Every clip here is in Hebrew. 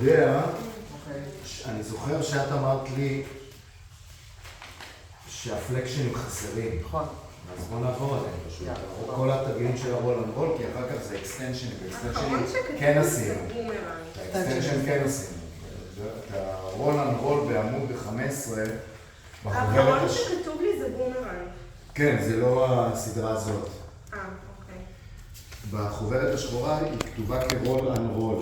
יודע, אני זוכר שאת אמרת לי שהפלקשנים חסרים. נכון. אז בוא נעבור עליהם פשוט. כל התרגילים של הרול אנד רול, כי אחר כך זה אקסטנשנים, ואקסטנשנים כן עשינו. האקסטנשן כן עשינו. את הרול אנד רול בעמוד 15, האחרון שכתוב לי זה בומרנג. כן, זה לא הסדרה הזאת. אוקיי. בחוברת השחורה היא כתובה כרול אנד רול.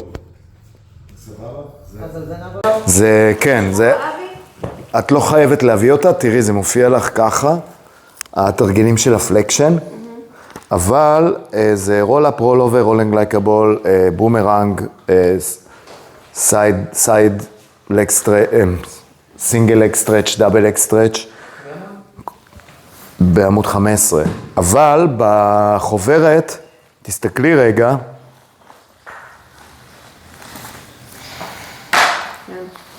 סבבה? אז על זה נעבור. זה, כן, זה... את לא חייבת להביא אותה, תראי, זה מופיע לך ככה, התרגילים של הפלקשן, אבל זה רול-אפ, רול-אובר, רולינג לייקבול, בומרנג, סייד לג סטרץ', סינגל לג סטרץ', דאבל לג סטרץ', בעמוד 15. אבל בחוברת, תסתכלי רגע,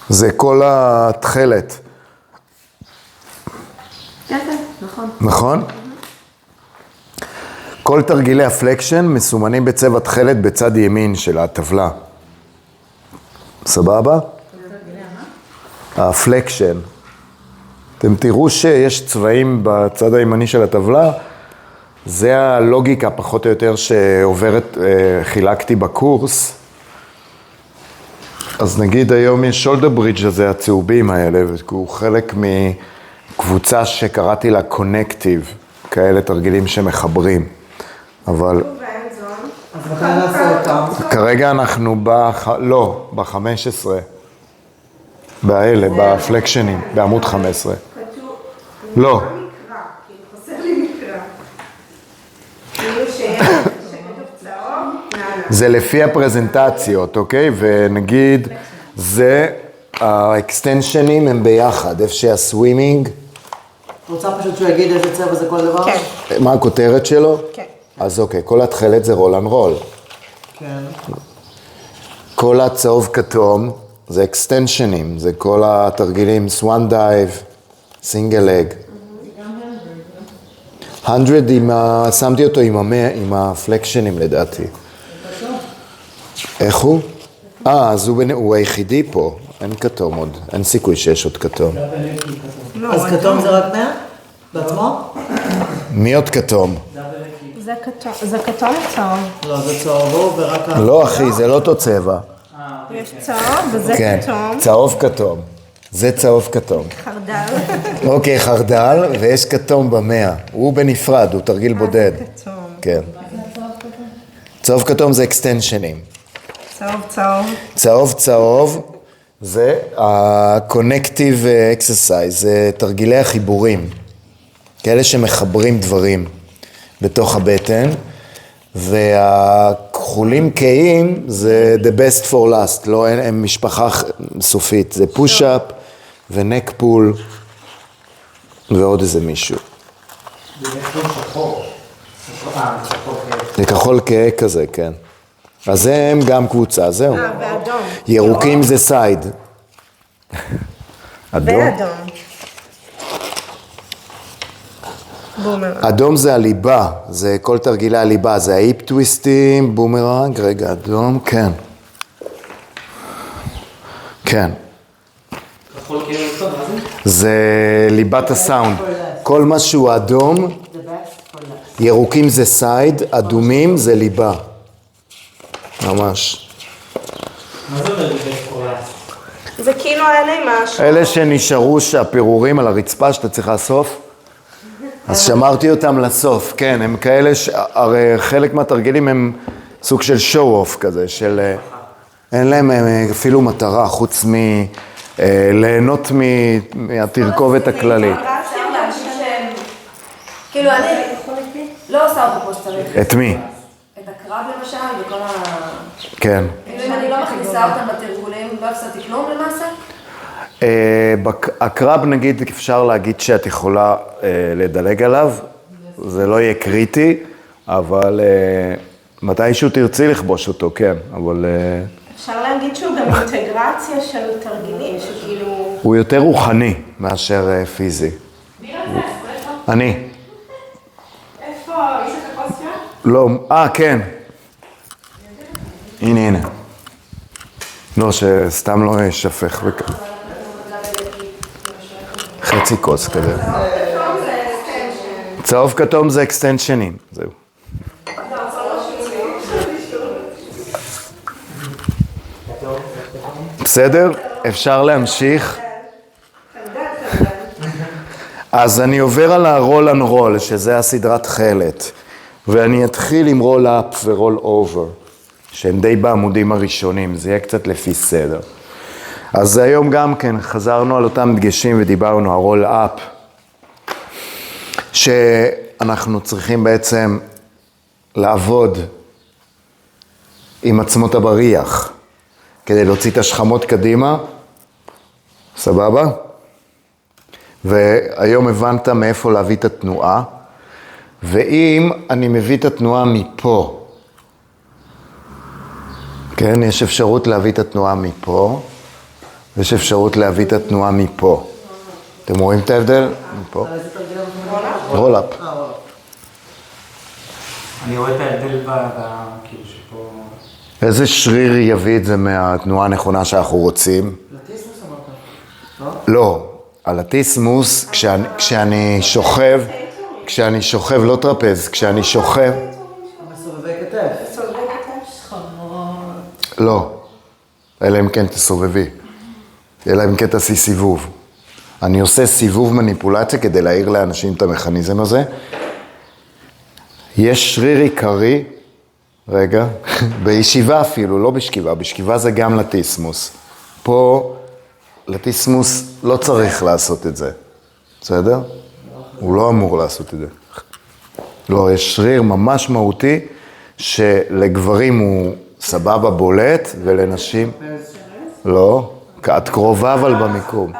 זה כל התחלת. כן, נכון. נכון? כל תרגילי הפלקשן מסומנים בצבע תחלת בצד ימין של הטבלה. סבבה? הפלקשן. אתם תראו שיש צבעים בצד הימני של הטבלה. זה הלוגיקה פחות או יותר שעוברת, חילקתי בקורס. אז נגיד היום יש שולדר ברידג' הזה, הצהובים האלה, והוא חלק מקבוצה שקראתי לה קונקטיב, כאלה תרגילים שמחברים, אבל... אז מתי נעשה אותם? כרגע אנחנו לא, ב-15, באלה, בפלקשנים, בעמוד 15. לא. חסר לי מקרא. כאילו שכתוב צהוב, זה לפי הפרזנטציות, אוקיי? ונגיד, זה, האקסטנשנים הם ביחד, איפה שהסווימינג. רוצה פשוט שהוא יגיד איזה צבע זה כל דבר? כן. מה הכותרת שלו? כן. אז אוקיי, כל התחלת זה רול אנד רול. כן. כל הצהוב כתום זה אקסטנשנים, זה כל התרגילים, סואן דייב, סינגל לג. 100, שמתי אותו עם הפלקשנים לדעתי. איך הוא? אז הוא היחידי פה, אין כתום עוד, אין סיכוי שיש עוד כתום. אז כתום זה רק 100? בעצמו? מי עוד כתום? זה כתום צהוב. לא, זה צהוב ורק... לא אחי, זה לא אותו צבע. יש צהוב וזה כן, כתום. צהוב כתום. זה צהוב כתום. חרדל. אוקיי, חרדל, ויש כתום ב100. הוא בנפרד, הוא תרגיל בודד. כתום. כן. צהוב כתום זה אקסטנשנים. צהוב. צהוב זה ה-connective exercise, זה תרגילי החיבורים. כאלה שמחברים דברים בתוך הבטן, והכחולים קהים זה the best for last, לא, הם משפחה סופית, זה push-up ונק פול ועוד איזה מישהו. זה כחול כהה כזה, כן. אז הם גם קבוצה, זהו. ואדום. ירוקים זה סייד. אדום? ואדום. בומרנג. אדום זה הליבה, זה כל תרגילי הליבה, זה ההיפ טוויסטים, בומרנג, רגע, אדום, כן. כן. זה ליבת הסאונד. כל מה שהוא אדום, ירוקים זה סייד, אדומים זה ליבה. ממש. מה זה אומר בבית קורלס? זה כאילו אלה עם השחור. אלה שנשארו שהפירורים על הרצפה שאתה צריך לאסוף, אז שמרתי אותם לסוף, כן, הם כאלה, הרי חלק מהתרגילים הם סוג של show-off כזה, של אין להם אפילו מטרה חוץ מליהנות מהתרכובת הכללית. כאילו אני לא עושה אותו כמו שצריך. את מי? את הקרב למשל וכל ה... כן. כאילו אם אני לא מכניסה אותם בתרגולים, לא הפסדתי כלום למעשה? הקרב נגיד אפשר להגיד שאת יכולה לדלג עליו, זה לא יהיה קריטי, אבל מתישהו תרצי לכבוש אותו, כן, אבל... אפשר להגיד שהוא גם אינטגרציה של תרגילים, שכאילו... הוא יותר רוחני מאשר פיזי. מי רצה? אני. איפה? יש לך כוס ים? לא, כן. הנה. לא, שסתם לא ישפך וכך. חצי כוס כזה. צהוב כתום זה אקסטנשנים, זהו. בסדר? אפשר להמשיך? אז אני עובר על הרול אנד רול, שזה הסדרת חלת, ואני אתחיל עם רול אפ ורול אובר, שהם די בעמודים הראשונים, זה יהיה קצת לפי סדר. אז היום גם כן חזרנו על אותם דגשים ודיברנו, הרול אפ, שאנחנו צריכים בעצם לעבוד עם עצמות הבריח, כדי להוציא את השכמות קדימה, סבבה? והיום הבנת מאיפה להביא את התנועה, ואם אני מביא את התנועה מפה, כן, יש אפשרות להביא את התנועה מפה, ויש אפשרות להביא את התנועה מפה. אתם רואים את ההבדל? מפה. רול-אפ. אני רואה את ההבדל כאילו שפה... איזה שריר יביא את זה מהתנועה הנכונה שאנחנו רוצים? לטיסמוס אמרת, לא? לא, על הטיסמוס, כשאני שוכב, לא טרפז, כשאני שוכב... מסובבי כתף. לא, אלא אם כן תסובבי, אלא אם כן תעשי סיבוב. אני עושה סיבוב מניפולציה כדי להעיר לאנשים את המכניזם הזה. יש שריר עיקרי, רגע, בישיבה אפילו, לא בשכיבה, בשכיבה זה גם לטיסמוס. פה לטיסמוס לא צריך לעשות את זה, בסדר? הוא לא אמור לעשות את זה. לא, יש שריר ממש מהותי שלגברים הוא סבבה בולט ולנשים... לא, את קרובה אבל במיקום.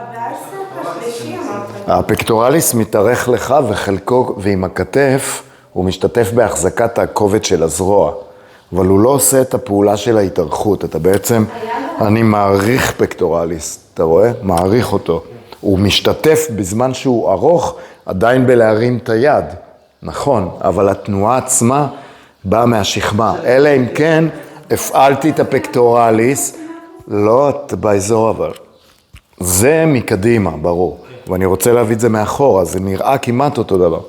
הפקטורליס מתארך לך וחלקו, ועם הכתף הוא משתתף בהחזקת הכובד של הזרוע, אבל הוא לא עושה את הפעולה של ההתארכות. אתה בעצם, אני מעריך פקטורליס, אתה רואה? מעריך אותו. הוא משתתף בזמן שהוא ארוך, עדיין בלהרים את היד, נכון, אבל התנועה עצמה באה מהשכמה. אלא אם כן, הפעלתי את הפקטורליס, לא את באזור אבל. זה מקדימה, ברור. ואני רוצה להביא את זה מאחורה, זה נראה כמעט אותו דבר.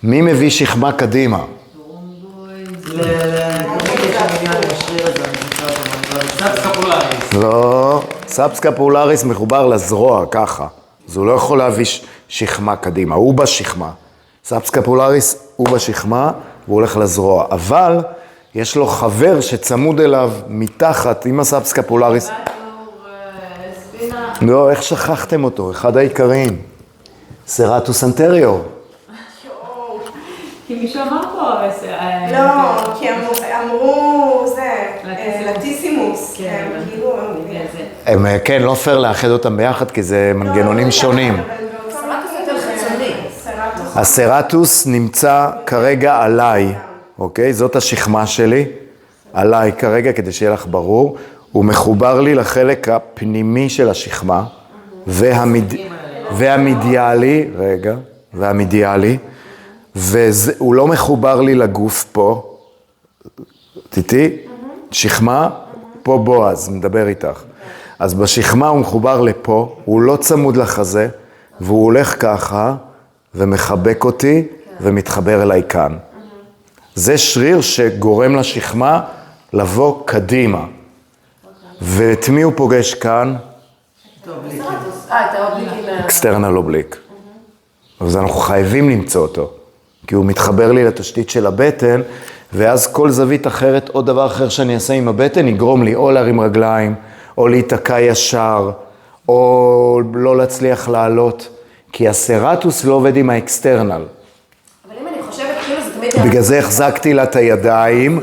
מי מביא שכמה קדימה? לא, סאבסקפולריס מחובר לזרוע, ככה. אז הוא לא יכול להביא שכמה קדימה, הוא בשכמה. סאבסקפולריס הוא בשכמה, והוא הולך לזרוע. אבל יש לו חבר שצמוד אליו מתחת עם הסאבסקפולריס. לא, איך שכחתם אותו? אחד העיקריים. סרטוס אנטריור. כי מישהו אמר פה... לא, כי אמרו זה, לטיסימוס. כאילו... הם, כן, לא פייר לאחד אותם ביחד, כי זה מנגנונים שונים. הסרטוס נמצא כרגע עליי, אוקיי? זאת השכמה שלי, עליי כרגע, כדי שיהיה לך ברור. הוא מחובר לי לחלק הפנימי של השכמה, והמדיאלי, רגע, והמדיאלי, והוא לא מחובר לי לגוף פה, תיתי, שכמה, פה בועז, מדבר איתך. אז בשכמה הוא מחובר לפה, הוא לא צמוד לחזה, והוא הולך ככה, ומחבק אותי, ומתחבר אליי כאן. זה שריר שגורם לשכמה לבוא קדימה. ואת מי הוא פוגש כאן? את האובליקים. אקסטרנל אובליק. אז אנחנו חייבים למצוא אותו, כי הוא מתחבר לי לתשתית של הבטן, ואז כל זווית אחרת, או דבר אחר שאני אעשה עם הבטן, יגרום לי או להרים רגליים, או להיתקע ישר, או לא להצליח לעלות, כי הסרטוס לא עובד עם האקסטרנל. אבל אם אני חושבת, כאילו זה תמיד... בגלל זה החזקתי לה את הידיים,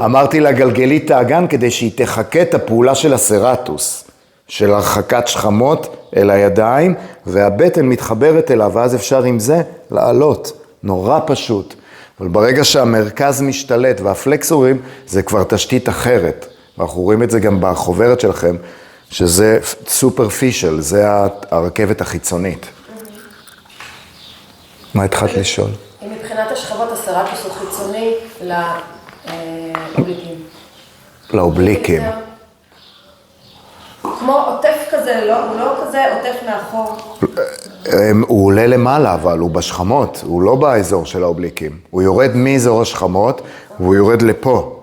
אמרתי לה גלגלי את האגן כדי שהיא תחכה את הפעולה של הסרטוס, של הרחקת שכמות אל הידיים, והבטן מתחברת אליו, ואז אפשר עם זה לעלות. נורא פשוט. אבל ברגע שהמרכז משתלט והפלקסורים, זה כבר תשתית אחרת. ואנחנו רואים את זה גם בחוברת שלכם, שזה סופרפישל, זה הרכבת החיצונית. מה התחלת לשאול? אם מבחינת השכבות הסרטוס הוא חיצוני לאובליקים. לאובליקים. כמו עוטף כזה, הוא לא כזה עוטף מאחור. הוא עולה למעלה, אבל הוא בשכמות, הוא לא באזור של האובליקים. הוא יורד מאזור השכמות, והוא יורד לפה.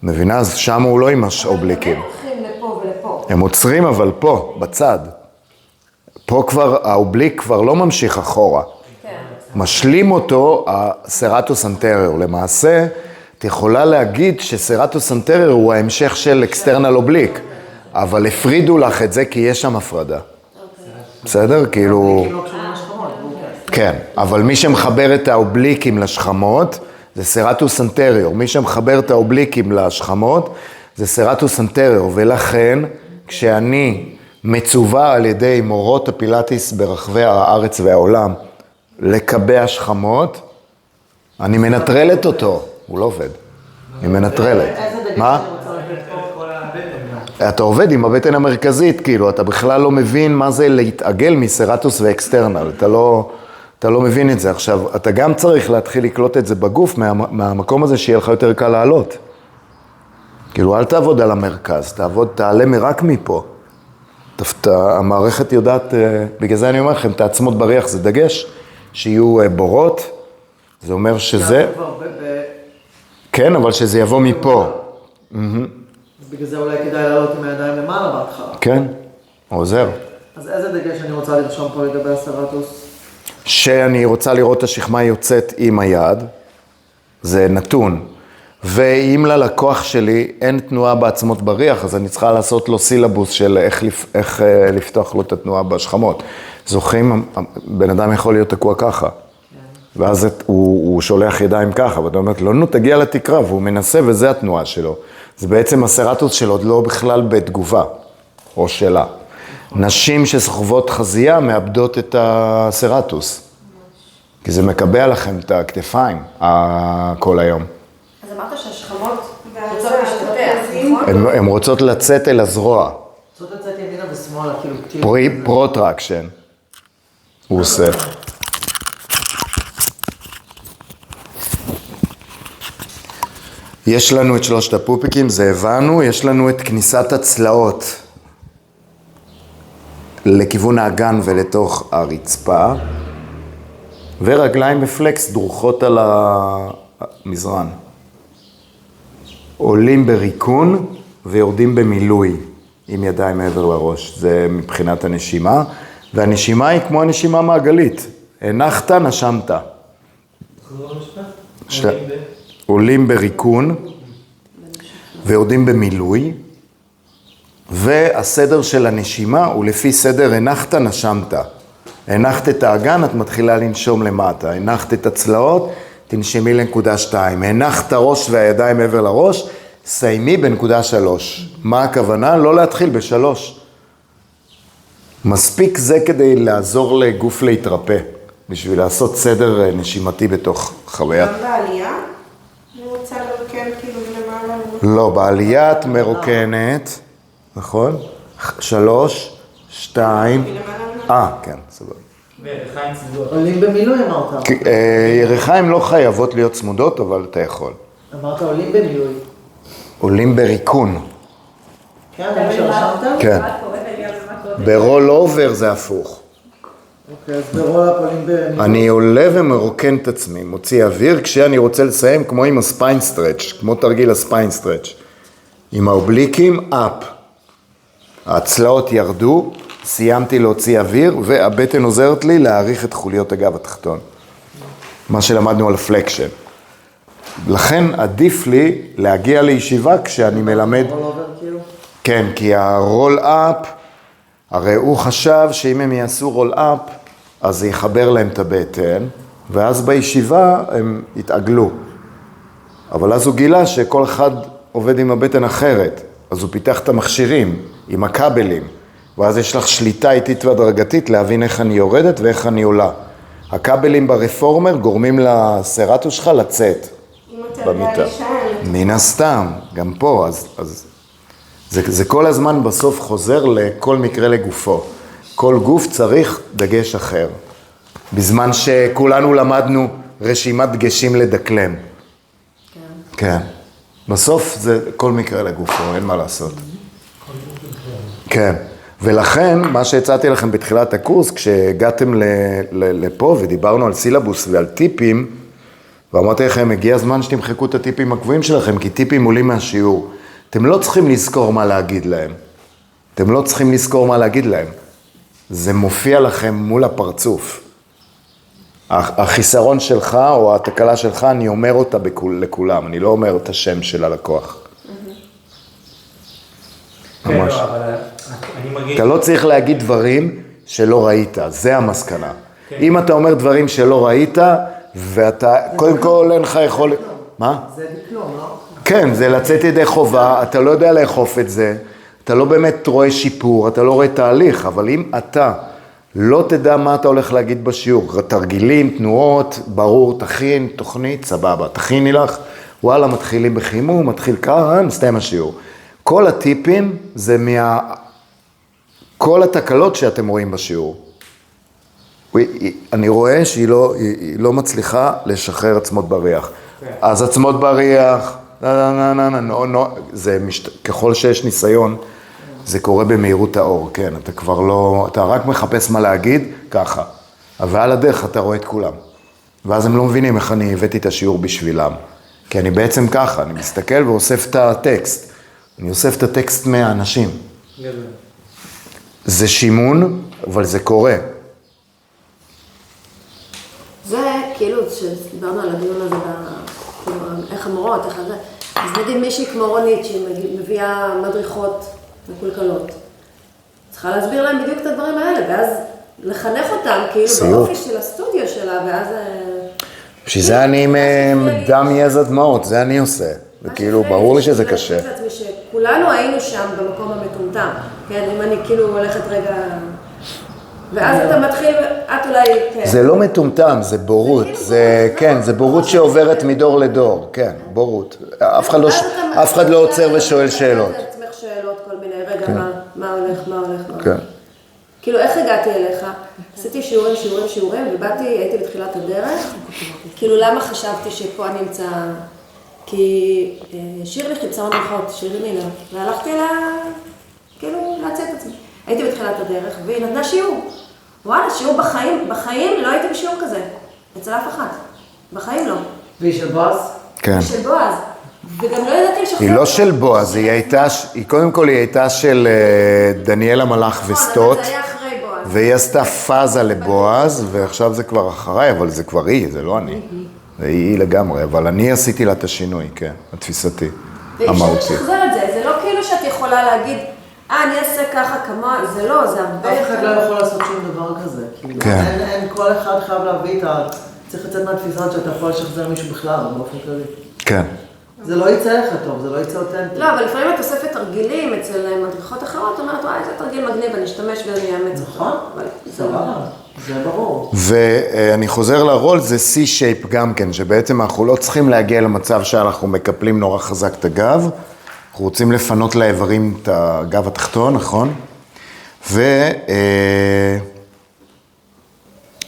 מבינה? אז שם הוא לא עם האובליקים. הם הולכים לפה ולפה. הם עוצרים, אבל פה, בצד. פה כבר, האובליק כבר לא ממשיך אחורה. כן. משלים אותו הסרטוס אנטריור. למעשה, את יכולה להגיד שסרטוס אנטריור הוא ההמשך של אקסטרנל אובליק, אבל הפרידו לך את זה כי יש שם הפרדה. בסדר? כאילו... כן, אבל מי שמחבר את האובליקים לשכמות זה סרטוס אנטריור. מי שמחבר את האובליקים לשכמות זה סרטוס אנטריור, ולכן כשאני מצווה על ידי מורות הפילאטיס ברחבי הארץ והעולם לקבע שכמות, אני מנטרלת אותו, הוא לא עובד, היא מנטרלת. מה? אתה עובד עם הבטן המרכזית, כאילו, אתה בכלל לא מבין מה זה להתעגל מסרטוס ואקסטרנל, אתה לא מבין את זה. עכשיו, אתה גם צריך להתחיל לקלוט את זה בגוף, מהמקום הזה שיהיה לך יותר קל לעלות. כאילו, אל תעבוד על המרכז, תעלה רק מפה. המערכת יודעת, בגלל זה אני אומר לכם, תעצמות בריח זה דגש, שיהיו בורות, זה אומר שזה... כן, אבל שזה יבוא מפה. בגלל זה אולי כדאי לעלות עם הידיים למעלה בהתחלה. כן, עוזר. אז איזה דגש אני רוצה לרשום פה לגבי הסרטוס? שאני רוצה לראות את השכמה יוצאת עם היד, זה נתון. ואם ללקוח שלי אין תנועה בעצמות בריח, אז אני צריכה לעשות לו סילבוס של איך לפתוח לו את התנועה בשכמות. זוכרים, בן אדם יכול להיות תקוע ככה. ואז הוא שולח ידיים ככה, ואתה אומרת, לא, תגיע לתקרה, והוא מנסה, וזה התנועה שלו. זה בעצם הסרטוס שלו, לא בכלל בתגובה, או שלה. נשים שסחובות חזייה מאבדות את הסרטוס, כי זה מקבע לכם את הכתפיים כל היום. אז אמרת שהשכמות רוצות להשתתף, נכון? הן רוצות לצאת אל הזרוע. רוצות לצאת ימינה ושמאלה, כאילו... פרוטרקשן. הוא עושה. יש לנו את שלושת הפופיקים, זה הבנו, יש לנו את כניסת הצלעות לכיוון האגן ולתוך הרצפה, ורגליים בפלקס דרוכות על המזרן. עולים בריקון ויורדים במילוי עם ידיים מעבר לראש, זה מבחינת הנשימה, והנשימה היא כמו הנשימה מעגלית, הנחת, נשמת. עולים בריקון ויורדים במילוי, והסדר של הנשימה הוא לפי סדר הנחת, נשמת. הנחת את האגן, את מתחילה לנשום למטה. הנחת את הצלעות, תנשמי לנקודה 2. הנחת הראש והידיים מעבר לראש, סיימי בנקודה 3. מה הכוונה? לא להתחיל ב3. מספיק זה כדי לעזור לגוף להתרפא, בשביל לעשות סדר נשימתי בתוך חוויית. גם בעלייה? אני רוצה לרוקן כאילו למעלה. לא, בעלייה את מרוקנת, נכון? 3, 2, כן, סבבה. וירכיים צמודות. עולים במילוי אמרת. ירכיים לא חייבות להיות צמודות, אבל אתה יכול. אמרת עולים במילוי. עולים בריקון. כן, זה מה שרשמת? כן. ברול אובר זה הפוך. אוקיי, אז ברול-אפ עולים במילוי. אני עולה ומרוקן את עצמי, מוציא אוויר כשאני רוצה לסיים כמו עם הספיין סטרץ', כמו תרגיל הספיין סטרץ'. עם האובליקים, אפ. הצלעות ירדו, סיימתי להוציא אוויר, והבטן עוזרת לי להאריך את חוליות הגב התחתון. מה שלמדנו על הפלקשן. לכן עדיף לי להגיע לישיבה כשאני מלמד... רול-אובר כאילו? כן, כי הרול-אפ, הרי הוא חשב שאם הם יעשו רול-אפ, אז זה יחבר להם את הבטן, ואז בישיבה הם יתעגלו. אבל אז הוא גילה שכל אחד עובד עם הבטן אחרת, אז הוא פיתח את המכשירים עם הכבלים, ואז יש לך שליטה איטית והדרגתית להבין איך אני יורדת ואיך אני עולה. הכבלים ברפורמר גורמים לסרטוס שלך לצאת במיטה. מן הסתם, גם פה, אז זה כל הזמן בסוף חוזר לכל מקרה לגופו. כל גוף צריך דגש אחר. בזמן שכולנו למדנו רשימת דגשים לדקלם. כן. בסוף זה כל מקרה לגופו, אין מה לעשות. כן, ולכן מה שהצעתי לכם בתחילת הקורס, כשהגעתם לפה ודיברנו על סילבוס ועל טיפים, ואמרתי לכם, הגיע הזמן שתמחקו את הטיפים הקבועים שלכם, כי טיפים עולים מהשיעור. אתם לא צריכים לזכור מה להגיד להם. אתם לא צריכים לזכור מה להגיד להם. זה מופיע לכם מול הפרצוף. החיסרון שלך או התקלה שלך, אני אומר אותה לכולם, אני לא אומר את השם של הלקוח. כן, ממש. לא, אבל אני מרגיש... אתה לא צריך להגיד דברים שלא ראית, זה המסקנה. אם אתה אומר דברים שלא ראית, ואתה, קודם כל אין לך יכול... מה? זה דקלום, לא? כן, זה לצאת ידי חובה, אתה לא יודע לאכוף את זה, אתה לא באמת רואה שיפור, אתה לא רואה תהליך, אבל אם אתה לא תדע מה אתה הולך להגיד בשיעור, תרגילים, תנועות, ברור, תכין, תוכנית, סבבה, תכיני לך, וואלה, מתחילים בחימום, מתחיל ככה, מסתיים השיעור. כל הטיפים זה כל התקלות שאתם רואים בשיעור. אני רואה שהיא לא מצליחה לשחרר עצמות בריח. אז עצמות בריח, ככל שיש ניסיון, זה קורה במהירות האור, כן, אתה כבר לא, אתה רק מחפש מה להגיד, ככה. אבל על הדרך אתה רואה את כולם. ואז הם לא מבינים איך אני הבאתי את השיעור בשבילם. כי אני בעצם ככה, אני מסתכל ואוסף את הטקסט. אני אוסף את הטקסט מהאנשים. זה שימון, אבל זה קורה. זה כאילו, שדיברנו על הדיון הזה, איך המורות, איך זה, אז נגיד מישהי כמו רונית, שהיא מביאה מדריכות מקולקלות, צריכה להסביר להם בדיוק את הדברים האלה, ואז לחנך אותם, כאילו באופי של הסטודיו שלה, ואז... בשביל זה אני עם דם יזע דמעות, זה אני עושה. וכאילו, ברור לי שזה קשה. כולנו היינו שם במקום המטומטם, כן? אם אני כאילו הולכת רגע... ואז אתה מתחיל, את אולי... זה לא מטומטם, זה בורות. כן, זה בורות שעוברת מדור לדור. כן, בורות. אף אחד לא עוצר ושואל שאלות. אתה עצמך שאלות כל מיני, רגע, מה הולך, מה הולך, מה הולך. כאילו, איך הגעתי אליך? עשיתי שיעורים, ובאתי, הייתי בתחילת הדרך. כאילו, למה חשבתי שפה אני אמצא... כי שירלי חיפשה מדריכות, שירלי מינה, והלכתי אליה, כאילו, להציע את עצמי. הייתי בתחילת הדרך, והיא נתנה שיעור. וואלה, שיעור בחיים לא הייתי בשיעור כזה, אצל אף אחד. בחיים לא. והיא של בועז? כן. היא של בועז. וגם לא ידעתי לשחרר. היא לא של בועז, קודם כל היא הייתה של דניאל המלאך וסטוט. זה היה אחרי בועז. והיא עשתה פאזה לבועז, ועכשיו זה כבר אחריי, אבל זה כבר היא, זה לא אני. זה היא לגמרי, אבל אני עשיתי לה את השינוי, כן, התפיסתי, המהותי. ואפשר לשחזר את זה, זה לא כאילו שאת יכולה להגיד, אני אעשה ככה כמה, זה לא, זה הרבה... אף אחד לא יכול לעשות שום דבר כזה. כן. אין, כל אחד חייב להביא את ה... צריך לצאת מהתפיסה שאתה יכול לשחזר מישהו בכלל, באופן כללי. כן. זה לא יצא לך טוב, זה לא יצא אותנטי. לא, אבל לפעמים את אוספת תרגילים אצל מדריכות אחרות, אומרת, וואי, זה תרגיל מגניב, אני אשתמש ואני אאמץ אותו. נכון, סבבה, זה ברור. ואני חוזר לרול, זה C-shape גם כן, שבעצם אנחנו לא צריכים להגיע למצב שאנחנו מקפלים נורא חזק את הגב, אנחנו רוצים לפנות לאיברים את הגב התחתון, נכון?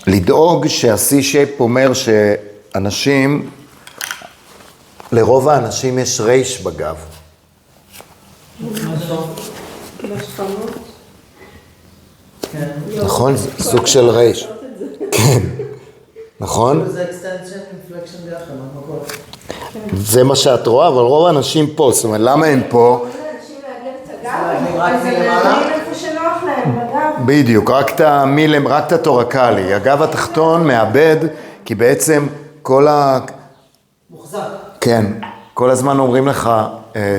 ולדאוג שה-C-shape אומר שאנשים, לרוב האנשים יש רייש בגב. נכון? זה סוג של רייש. כן. נכון? זה extension, inflection ביחד, נכון? זה מה שאת רואה, אבל רוב האנשים פה, זאת אומרת, למה הם פה? אנשים להגן את הגב, אז הם להגן איפה שנוח להם, בגב. בדיוק, רק את התורקלי. הגב התחתון מאבד, כי בעצם כל מוחזק. כן, כל הזמן אומרים לך,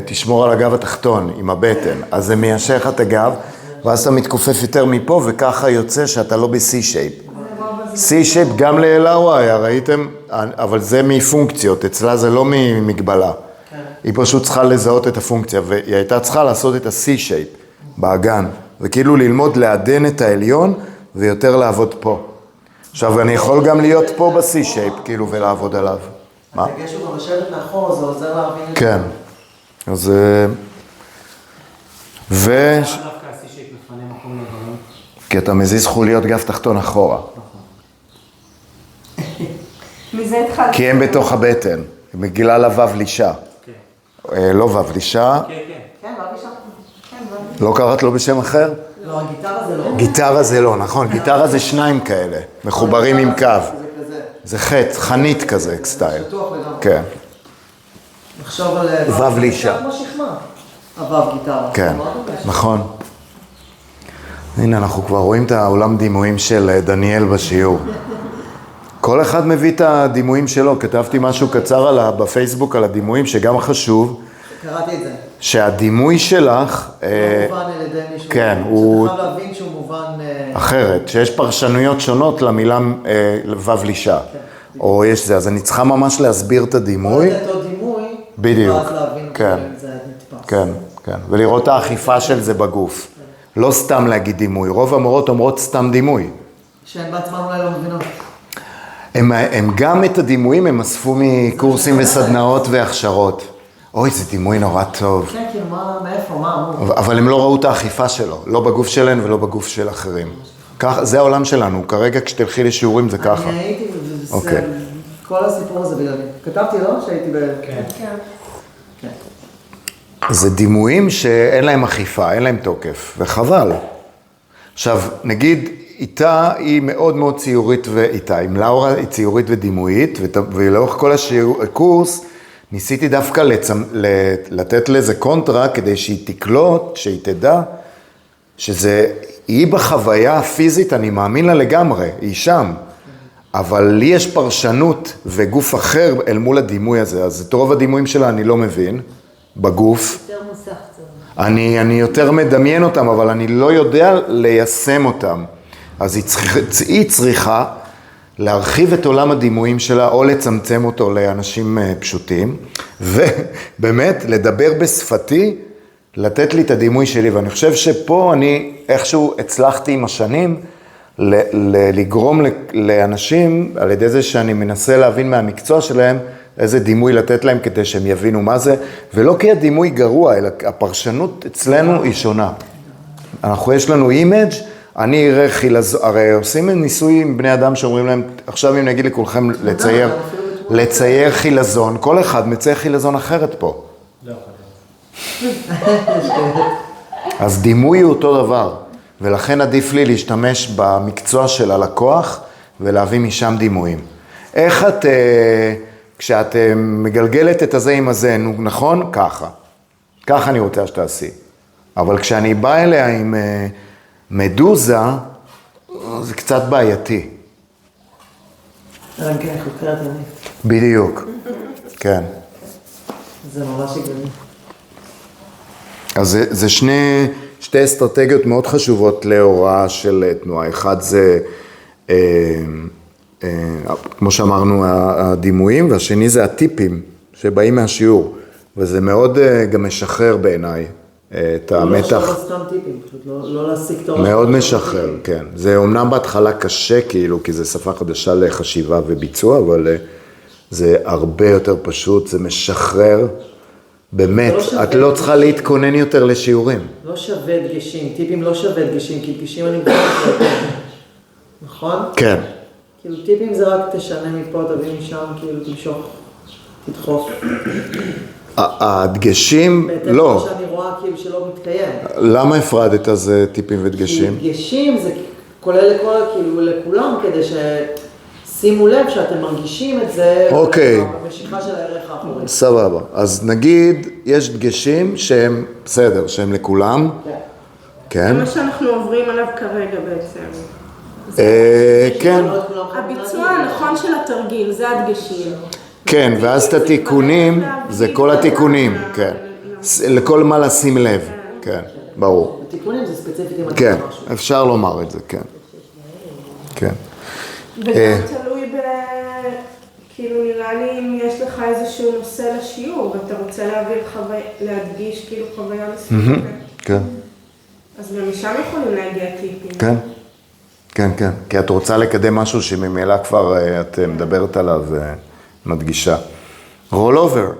תשמור על הגב התחתון עם הבטן, אז זה מיישר לך את הגב, ואז אתה מתכופף יותר מפה, וככה יוצא שאתה לא ב-C-shape. C-shape גם לאלאווה היה, ראיתם? אבל זה מפונקציות, אצלה זה לא ממגבלה. היא פשוט צריכה לזהות את הפונקציה, והיא הייתה צריכה לעשות את ה-C-shape באגן, וכאילו ללמוד לעדן את העליון, ויותר לעבוד פה. עכשיו, אני יכול גם להיות פה ב-C-shape, כאילו, ולעבוד עליו. מה? הדגש הוא גם לשבת מאחור, זה עוזר להבין את זה. כן. אז... דווקא C-shape מפנה מקום לדברים. כי אתה מזיז חוליות גב תחתון אחורה. מזה התחלתי. כי הם בתוך הבטן, בגלל הוו לישה. לא וו לישה. כן, כן. כן, מה בשביל? לא קראת לו בשם אחר? לא, הגיטרה זה לא. גיטרה זה לא, נכון, גיטרה זה שניים כאלה, מחוברים עם קו. זה כזה. זה חטא, חנית כזה, סטייל. שטוח לגמרי. כן, לחשוב על... וו לישה. כמו שכמה. הוו גיטרה. כן, נכון. הנה, אנחנו כבר רואים את העולם דימויים של דניאל בשיעור. כל אחד מביא את הדימויים שלו, כתבתי משהו קצר בפייסבוק על הדימויים, שגם חשוב, קראתי את זה. שהדימוי שלך, לא מובן על ידי מישהו. כן, הוא... שאתה חייב להבין שהוא מובן... אחרת, שיש פרשנויות שונות למילה וו לישה, או יש זה, אז אני צריכה ממש להסביר את הדימוי. זה אותו דימוי, בדיוק, ואז להבין כן, אם זה נתפס. כן, כן, ולראות את האכיפה של זה בגוף. לא סתם להגיד דימוי, רוב המורות אומרות סתם דימוי. שהן בעצמן אולי לא מבינות. הם גם את הדימויים הם אספו מקורסים וסדנאות והכשרות. אוי, זה דימוי נורא טוב. כן, כאילו, מאיפה, מה? אבל הם לא ראו את האכיפה שלו, לא בגוף שלהם ולא בגוף של אחרים. זה העולם שלנו, כרגע כשתלכי לשיעורים זה ככה. אני הייתי, אוקיי. כל הסיפור הזה בגללי. כתבתי, לא? שהייתי ב... כן. כן. זה דימויים שאין להם אכיפה, אין להם תוקף, וחבל. עכשיו, נגיד, איתה היא מאוד מאוד ציורית ואיתה, עם לאורה היא ציורית ודימויית, ולאורך כל הקורס ניסיתי דווקא לתת לזה קונטרה, כדי שהיא תקלוט, שהיא תדע, שזה, היא בחוויה הפיזית, אני מאמין לה לגמרי, היא שם. אבל לי יש פרשנות וגוף אחר אל מול הדימוי הזה, אז את רוב הדימויים שלה אני לא מבין, בגוף. יותר מוסך קצת. אני יותר מדמיין אותם, אבל אני לא יודע ליישם אותם. אז היא צריכה להרחיב את עולם הדימויים שלה, או לצמצם אותו לאנשים פשוטים, ובאמת לדבר בשפתי, לתת לי את הדימוי שלי, ואני חושב שפה אני איכשהו הצלחתי עם השנים, לגרום לאנשים, על ידי זה שאני מנסה להבין מהמקצוע שלהם, איזה דימוי לתת להם כדי שהם יבינו מה זה, ולא כי הדימוי גרוע, אלא הפרשנות אצלנו היא שונה. יש לנו אימג', אני אראה חילזון, הרי עושים ניסוי עם בני אדם שאומרים להם, עכשיו אם נגיד לכולכם לצייר חילזון, כל אחד מצייר חילזון אחרת פה. לא יכול. אז דימוי הוא אותו דבר. ולכן עדיף לי להשתמש במקצוע של הלקוח ולהביא משם דימויים. איך את, כשאת מגלגלת את הזה עם הזה, נכון? ככה. ככה אני רוצה שתעשי. אבל כשאני בא אליה עם מדוזה, זה קצת בעייתי. כן, חוקרת אני. בדיוק. כן. זה ממש הגיוני. אז זה שתי אסטרטגיות מאוד חשובות להוראה של תנועה. אחד זה, כמו שאמרנו, הדימויים, והשני זה הטיפים שבאים מהשיעור. וזה מאוד גם משחרר בעיניי את המתח. לא לחשוב סתם טיפים, פשוט לא להסיק תורה. מאוד משחרר, כן. זה אומנם בהתחלה קשה כאילו, כי זה שפה חדשה לחשיבה וביצוע, אבל זה הרבה יותר פשוט, זה משחרר. באמת, את לא צריכה להתכונן יותר לשיעורים. לא שווה דגשים, טיפים לא שווה דגשים, כי דגשים אני מבין נכון? כן. כאילו טיפים זה רק תשנה מפה, תביא משם, כאילו תמשוך, תדחוף. הדגשים, בהתאם לא. למה שאני רואה כאילו שלא מתקיים. למה הפרדת אז טיפים ודגשים? כי דגשים זה כולל כאילו לכולם, כדי שימו לב שאתם מרגישים את זה. אוקיי. במשיכה של הערך האחורי. סבבה. אז נגיד, יש דגשים שהם בסדר, שהם לכולם. כן. זה מה שאנחנו עוברים עליו כרגע בעצם. כן. הביצוע הנכון של התרגיל, זה הדגשים. כן, ואז את התיקונים, זה כל התיקונים, כן. לכל מה לשים לב, כן, ברור. התיקונים זה ספציפית אם כן, משהו. אפשר לומר את זה, כן. כן. וגם תלוי כאילו נראה לי אם יש לך איזשהו נושא לשיעור, ואתה רוצה להדגיש כאילו חוויה מסוימת. כן. אז גם משם יכולים להגיע טיפים. כן, כן, כן. כי את רוצה לקדם משהו שממילא כבר את מדברת עליו ומדגישה. רול אובר.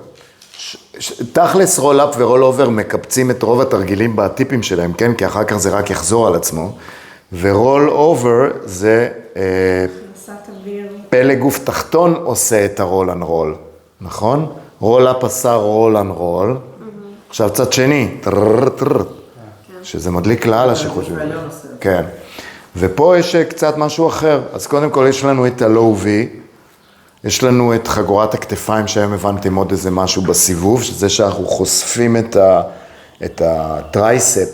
תכלס רול אפ ורול אובר מקפצים את רוב התרגילים בטיפים שלהם, כן? כי אחר כך זה רק יחזור על עצמו. ורול אובר זה פלג גוף תחתון עושה את הרול אנד רול, נכון? רול אפ עשה רול אנד רול. עכשיו צד שני. שזה מדליק לאללה שחושבים. העליון עושה. כן. ופה יש קצת משהו אחר. אז קודם כל יש לנו את ה-low V, יש לנו את חגורת הכתפיים שהיום הבנתם עוד איזה משהו בסיבוב, שזה שאנחנו חושפים את הטרייספ,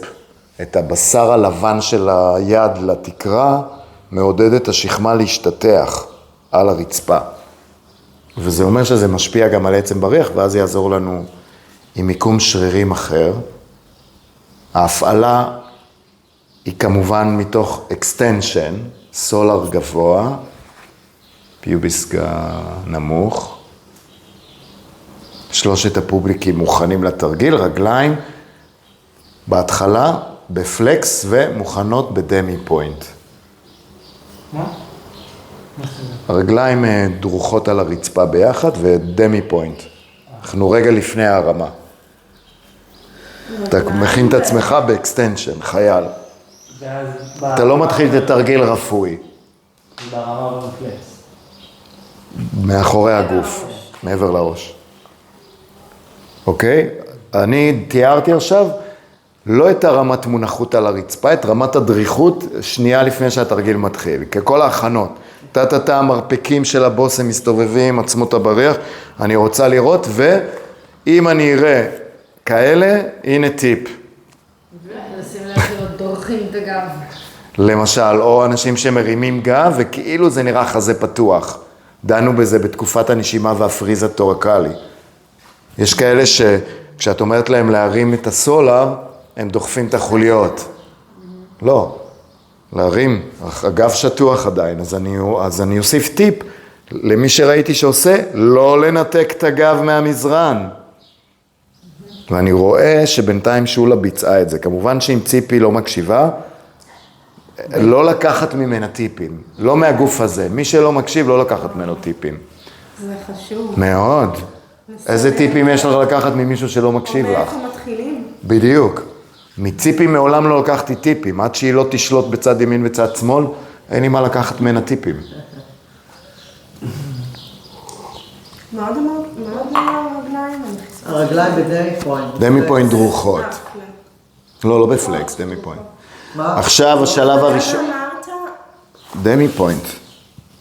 את הבשר הלבן של היד לתקרה, מעודד את השכמה להשתטח על הרצפה. וזה אומר שזה משפיע גם על עצם בריח, ואז יעזור לנו עם מיקום שרירים אחר. ההפעלה היא כמובן מתוך extension, סולר גבוה, פיוביס נמוך. שלושת הפובליקים מוכנים לתרגיל, רגליים בהתחלה בפלקס ומוכנות בדמי פוינט. מה? הרגליים דרוכות על הרצפה ביחד ודמי פוינט. אנחנו רגע לפני הרמה. אתה מכין את עצמך באקסטנשן, חייל. ואז... אתה לא מתחיל את התרגיל רפואי. ברמה ובמפלס. מאחורי הגוף, מעבר לראש. אוקיי? אני תיארתי עכשיו לא את הרמת מונחות על הרצפה, את רמת הדריכות שנייה לפני שהתרגיל מתחיל. ככל ההכנות. תת-תת המרפקים של הבושם מסתובבים, עצמות הבריח, אני רוצה לראות, ואם אני אראה כאלה, הנה טיפ. נשים לב שלא דורכים את הגב. למשל, או אנשים שמרימים גב, וכאילו זה נראה חזה פתוח. דנו בזה בתקופת הנשימה והפריז התורקלי. יש כאלה שכשאת אומרת להם להרים את הסולר, הם דוחפים את החוליות. לא, להרים, הגב שטוח עדיין, אז אני אוסיף טיפ למי שראיתי שעושה, לא לנתק את הגב מהמזרן. ואני רואה שבינתיים שולה ביצעה את זה. כמובן שאם ציפי לא מקשיבה, לא לקחת ממנה טיפים, לא מהגוף הזה. מי שלא מקשיב, לא לקחת ממנו טיפים. זה חשוב. מאוד. איזה טיפים יש לך לקחת ממישהו שלא מקשיב לך? מאיפה מתחילים? בדיוק. מציפי מעולם לא לקחתי טיפים. עד שהיא לא תשלוט בצד ימין וצד שמאל, אין לי מה לקחת ממנה טיפים. מה עוד הרגליים? הרגליים בדמי פוינט. דמי פוינט דרוכות. לא בפלקס, דמי פוינט. עכשיו השלב הראשון. אמרת? דמי פוינט.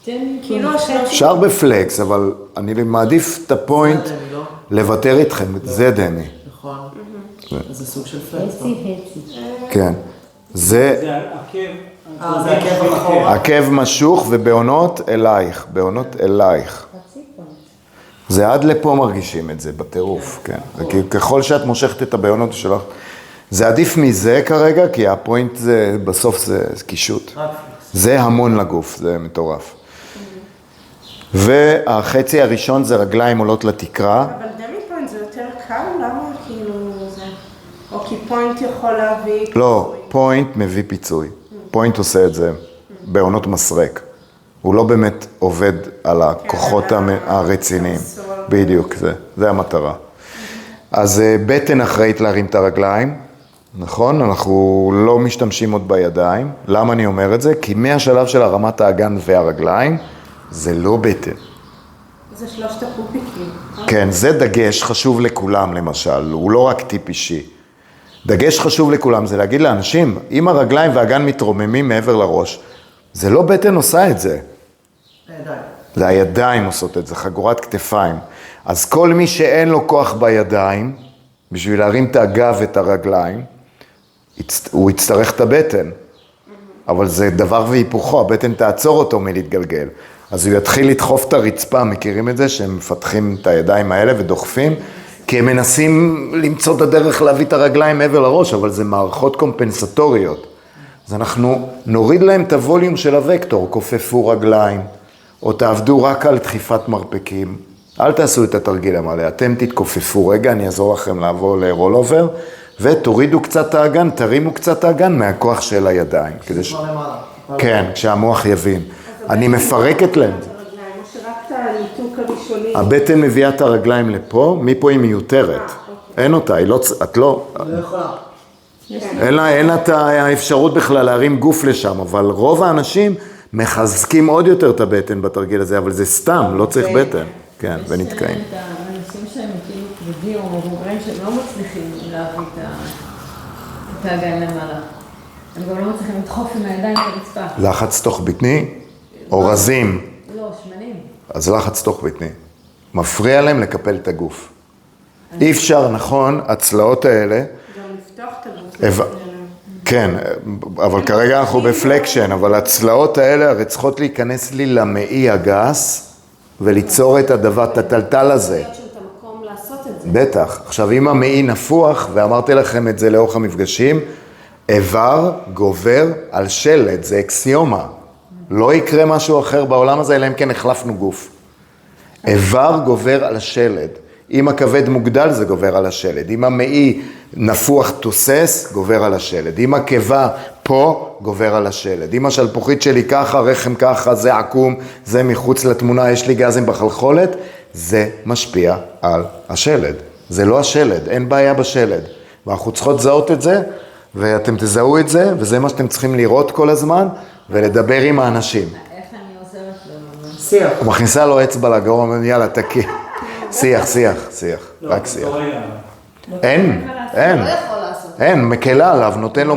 כאילו השלב אפשר בפלקס, אבל אני מעדיף את הפוינט זה דמי, לא? לוותר איתכם, זה דמי. נכון. זה סוג של פלקס. כן. זה זה עקב. זה עקב אחורה. עקב משוך ובעונות אלייך, בעונות אלייך. זה עד לפה מרגישים את זה בטירוף, כן. ככל שאת מושכת את הבעונות שלך, זה עדיף מזה כרגע, כי הפוינט זה, בסוף זה קישוט. זה המון לגוף, זה מטורף. והחצי הראשון זה רגליים עולות לתקרה. אבל דמי פוינט זה יותר קל? למה כאילו זה... או כי פוינט יכול להביא... לא, פוינט מביא פיצוי. פוינט עושה את זה בעונות מסרק. הוא לא באמת עובד על הכוחות הרציניים. בדיוק, זה המטרה. אז בטן אחראית להרים את הרגליים, נכון? אנחנו לא משתמשים עוד בידיים. למה אני אומר את זה? כי מהשלב של הרמת האגן והרגליים, זה לא בטן. זה שלושת הפופיקים. כן, זה דגש חשוב לכולם למשל, הוא לא רק טיפ אישי. דגש חשוב לכולם זה להגיד לאנשים, אם הרגליים והאגן מתרוממים מעבר לראש, זה לא בטן עושה את זה. הידיים. זה הידיים עושות את זה, חגורת כתפיים. אז כל מי שאין לו כוח בידיים, בשביל להרים את הגב ואת הרגליים, הוא יצטרך את הבטן. אבל זה דבר והיפוכו, הבטן תעצור אותו מלהתגלגל. אז הוא יתחיל לדחוף את הרצפה, מכירים את זה? שהם מפתחים את הידיים האלה ודוחפים, כי הם מנסים למצוא את הדרך להביא את הרגליים מעבר לראש, אבל זה מערכות קומפנסטוריות. אז אנחנו נוריד להם את הווליום של הוקטור, כופפו רגליים, או תעבדו רק על דחיפת מרפקים. אל תעשו את התרגיל המלא, אתם תתכופפו רגע, אני אעזור לכם לעבור לרול אובר, ותורידו קצת האגן, תרימו קצת האגן מהכוח של הידיים. כדי ש... כן, כשהמוח יבין. אני מפרקת להם. או שרק את הניתוק הראשוני. הבטן מביאה את הרגליים לפה, מפה היא מיותרת. אין אותה, היא לא, את לא... לא יכולה. אין לה את האפשרות בכלל להרים גוף לשם, אבל רוב האנשים מחזקים עוד יותר את הבטן בתרגיל הזה, אבל זה סתם, לא צריך בטן. כן, ונתקעים. יש את האנשים שהם כאילו כבדים או מבוגרים שהם לא מצליחים להביא את את האגן למעלה. הם גם לא מצליחים לדחוף עם הידיים ברצפה. לחץ תוך בטני או רזים? לא, שמנים. אז לחץ תוך בטני. מפריע להם לקפל את הגוף. אי אפשר, נכון, הצלעות האלה, גם לפתוח את הגוף. כן, אבל כרגע אנחנו בפלקשן, אבל הצלעות האלה הרי צריכות להיכנס לי למעי הגס וליצור את הדבר, את הטלטל הזה. להיות שם את המקום לעשות את זה. בטח. עכשיו, אם המעי נפוח, ואמרתי לכם את זה לאורך המפגשים, איבר גובר על שלד, זה אקסיומה. לא יקרה משהו אחר בעולם הזה, אלא אם כן החלפנו גוף. איבר גובר על השלד. אם הכבד מוגדל, זה גובר על השלד. אם המעי נפוח תוסס, גובר על השלד. אם הקיבה פה, גובר על השלד. אם השלפוחית שלי ככה, רחם ככה, זה עקום, זה מחוץ לתמונה, יש לי גזים בחלחולת, זה משפיע על השלד. זה לא השלד, אין בעיה בשלד. ואנחנו צריכות לזהות את זה, ואתם תזהו את זה, וזה מה שאתם צריכים לראות כל הזמן, ולדבר עם האנשים. איך אני עוזרת לו? שיח. הוא מכניסה לו אצבע לגרון, אומר, יאללה, תקי. שיח, רק שיח. אין. לא יכול לעשות. אין, מקלה עליו, נותן לו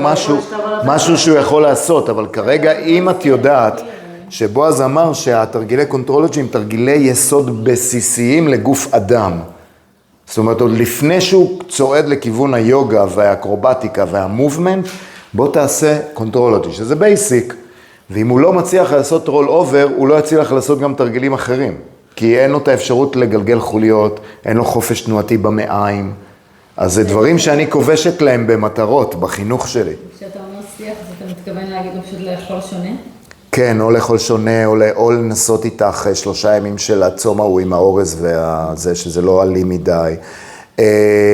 משהו שהוא יכול לעשות, אבל כרגע אם את יודעת שבועז אמר שהתרגילי קונטרולוגי הם תרגילי יסוד בסיסיים לגוף אדם. זאת אומרת, עוד לפני שהוא צועד לכיוון היוגה והאקרובטיקה והמובמנט, בוא תעשה קונטרולוגי, שזה בייסיק. ואם הוא לא מצליח לעשות רול אובר, הוא לא יצליח לעשות גם תרגילים אחרים. כי אין לו את האפשרות לגלגל חוליות, אין לו חופש תנועתי במעיים. אז זה דברים שאני כובשת להם במטרות, בחינוך שלי. כשאתה אומר שיח, אז אתה מתכוון להגיד פשוט לאכול שונה? כן, או לאכול שונה, או לנסות איתך 3 ימים של הצום ההוא עם האורז וזה, שזה לא אלים מדי.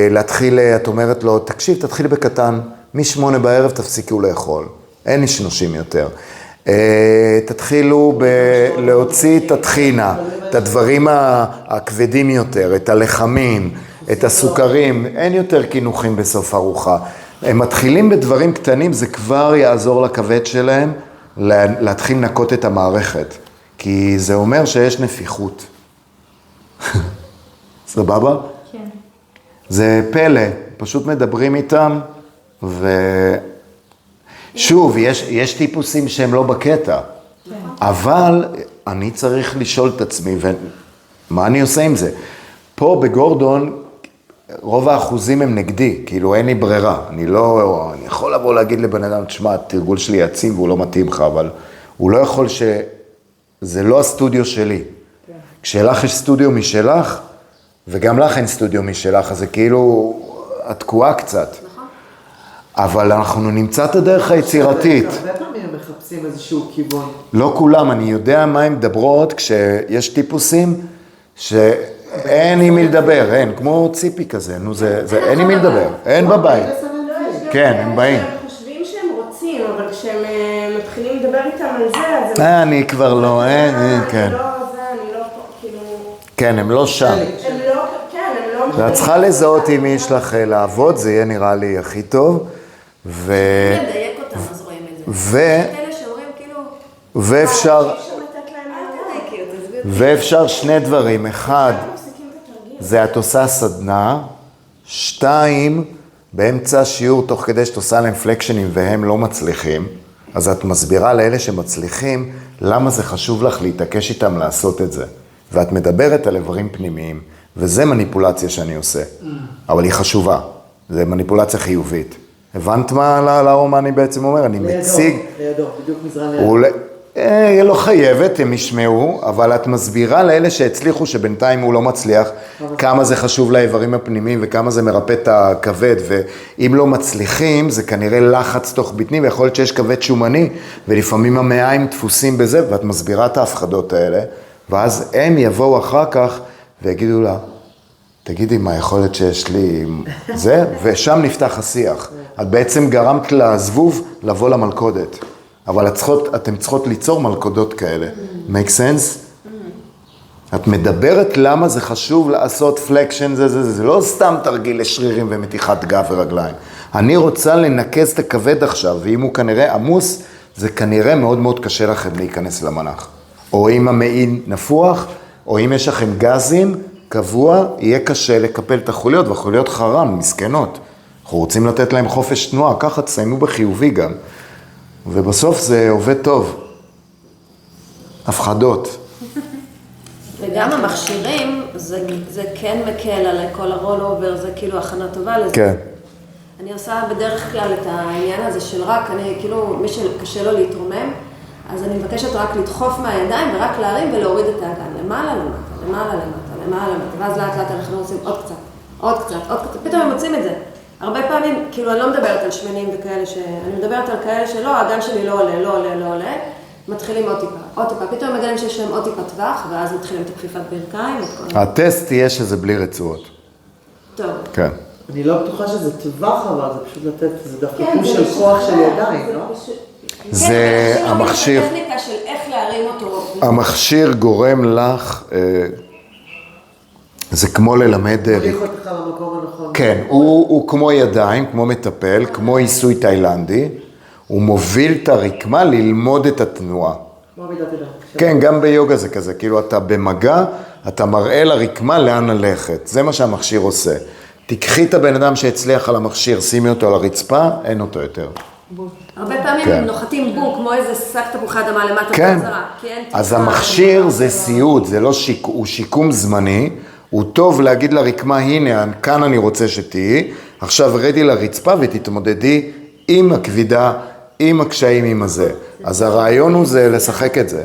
להתחיל, את אומרת לו, תקשיב, תתחיל בקטן, מ8 בערב תפסיקו לאכול, אין נשנושים יותר. תתחילו להוציא את התחינה, את הדברים הכבדים יותר, את הלחמים, את הסוכרים, אין יותר קינוחים בסוף ארוחה. הם מתחילים בדברים קטנים, זה כבר יעזור לכבד שלהם להתחיל לנקות את המערכת, כי זה אומר שיש נפיחות. סבבה? כן. זה פלא, פשוט מדברים איתם, ושוב, יש טיפוסים שהם לא בקטע, אבל אני צריך לשאול את עצמי, ומה אני עושה עם זה? פה בגורדון, רוב האחוזים הם נגדי, כאילו אין לי ברירה, אני יכול לבוא להגיד לבן אדם, תשמע, התרגול שלי יעצים והוא לא מתאים לך, אבל הוא לא יכול זה לא הסטודיו שלי. כשלך יש סטודיו משלך, וגם לך אין סטודיו משלך, אז זה כאילו, את תקועה קצת. אבל אנחנו נמצא את הדרך היצירתית. הרבה פעמים הם מחפשים איזשהו כיוון. לא כולם, אני יודע מה הם מדברות כשיש טיפוסים שאין עם מי לדבר, אין, כמו ציפי כזה, נו אין עם מי לדבר, אין בבית. כן, הם באים. הם חושבים שהם רוצים, אבל כשהם מתחילים לדבר איתם על זה, אז הם... אני כבר לא, כן. כן, הם לא שם. הם לא... ואת צריכה לזהות אם יש לך לעבוד, זה יהיה נראה לי הכי טוב. לדייק אותם, אז רואים את זה. אלה שאומרים כאילו... ואפשר 2 דברים. 1, זה את עושה סדנה. 2, באמצע השיעור, תוך כדי שאת עושה להם פלקשנים והם לא מצליחים, אז את מסבירה לאלה שמצליחים, למה זה חשוב לך להתעקש איתם לעשות את זה. ואת מדברת על איברים פנימיים, וזה מניפולציה שאני עושה. אבל היא חשובה. זה מניפולציה חיובית. הבנת מה לאומה אני בעצם אומר? אני מציג... לידו, בדיוק מזרן לידו. היא לא חייבת, הם ישמעו, אבל את מסבירה לאלה שהצליחו, שבינתיים הוא לא מצליח, כמה זה חשוב לאיברים הפנימיים וכמה זה מרפא את הכבד, ואם לא מצליחים, זה כנראה לחץ תוך בטני, ויכול להיות שיש כבד שומני, ולפעמים המעיים דפוסים בזה, ואת מסבירה את ההפחדות האלה, ואז הם יבואו אחר כך ויגידו לה, תגידי מה יכולת שיש לי זה, ושם נפתח השיח. את בעצם גרמת לזבוב לבוא למלכודת. אבל אתם צריכות ליצור מלכודות כאלה. make sense? את מדברת למה זה חשוב לעשות פלקשן, זה לא סתם תרגיל לשרירים ומתיחת גב ורגליים. אני רוצה לנקז את הכבד עכשיו, ואם הוא כנראה עמוס, זה כנראה מאוד מאוד קשה לכם להיכנס למנח. או אם המעין נפוח, או אם יש לכם גזים קבוע, יהיה קשה לקפל את החוליות, והחוליות חרם, מסכנות. אנחנו רוצים לתת להם חופש תנועה, ככה תסיימו בחיובי גם. ובסוף זה עובד טוב. הפחדות. וגם המכשירים, זה כן מקל על כל הרול אובר, זה כאילו הכנה טובה לזה. כן. אני עושה בדרך כלל את העניין הזה של רק, אני כאילו, מי שקשה לו להתרומם, אז אני מבקשת רק לדחוף מהידיים ורק להרים ולהוריד את האגן. למעלה למטה, למעלה למטה, למעלה למטה, ואז לאט לאט אנחנו עושים עוד קצת, עוד קצת, עוד קצת, פתאום הם מוצאים את זה. הרבה פעמים, כאילו אני לא מדברת על שמנים וכאלה אני מדברת על כאלה שלא, האגן שלי לא עולה, לא עולה, לא עולה, מתחילים עוד טיפה, פתאום מגלים שיש להם עוד טיפה טווח, ואז מתחילים את הכפיפת ברכיים. הטסט יהיה שזה בלי רצועות. טוב. כן. אני לא בטוחה שזה טווח, אבל זה פשוט לתת, זה דווקא פוש של כוח של ידיים, לא? זה המכשיר. הטכניקה של איך להרים אותו. המכשיר גורם לך, זה כמו ללמד... מריח אותך למקום הנכון. כן, הוא כמו ידיים, כמו מטפל, כמו עיסוי תאילנדי, הוא מוביל את הרקמה ללמוד את התנועה. כמו עמידת ידיים. כן, גם ביוגה זה כזה, כאילו אתה במגע, אתה מראה לרקמה לאן ללכת, זה מה שהמכשיר עושה. תיקחי את הבן אדם שהצליח על המכשיר, שימי אותו על הרצפה, אין אותו יותר. הרבה פעמים כן. הם נוחתים בום, כמו איזה שק תפוחי אדמה למטה כן, בחזרה. אז המכשיר זה סיוד, זה לא הוא שיקום זמני, הוא טוב להגיד לרקמה, הנה, כאן אני רוצה שתהיי, עכשיו רדי לרצפה ותתמודדי עם הכבידה, עם הקשיים, עם הזה. אז הרעיון הוא זה לשחק את זה.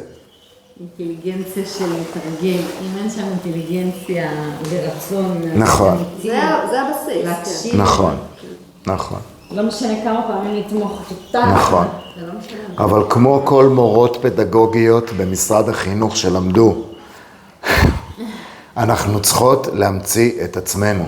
אינטליגנציה של לתרגל, אם אין שם אינטליגנציה ורצון. נכון. זה הבסיס. להקשיב. נכון, נכון. לא משנה כמה פעמים לתמוך אותה. נכון. זה לא משנה. אבל כמו כל מורות פדגוגיות במשרד החינוך שלמדו, אנחנו צריכות להמציא את עצמנו.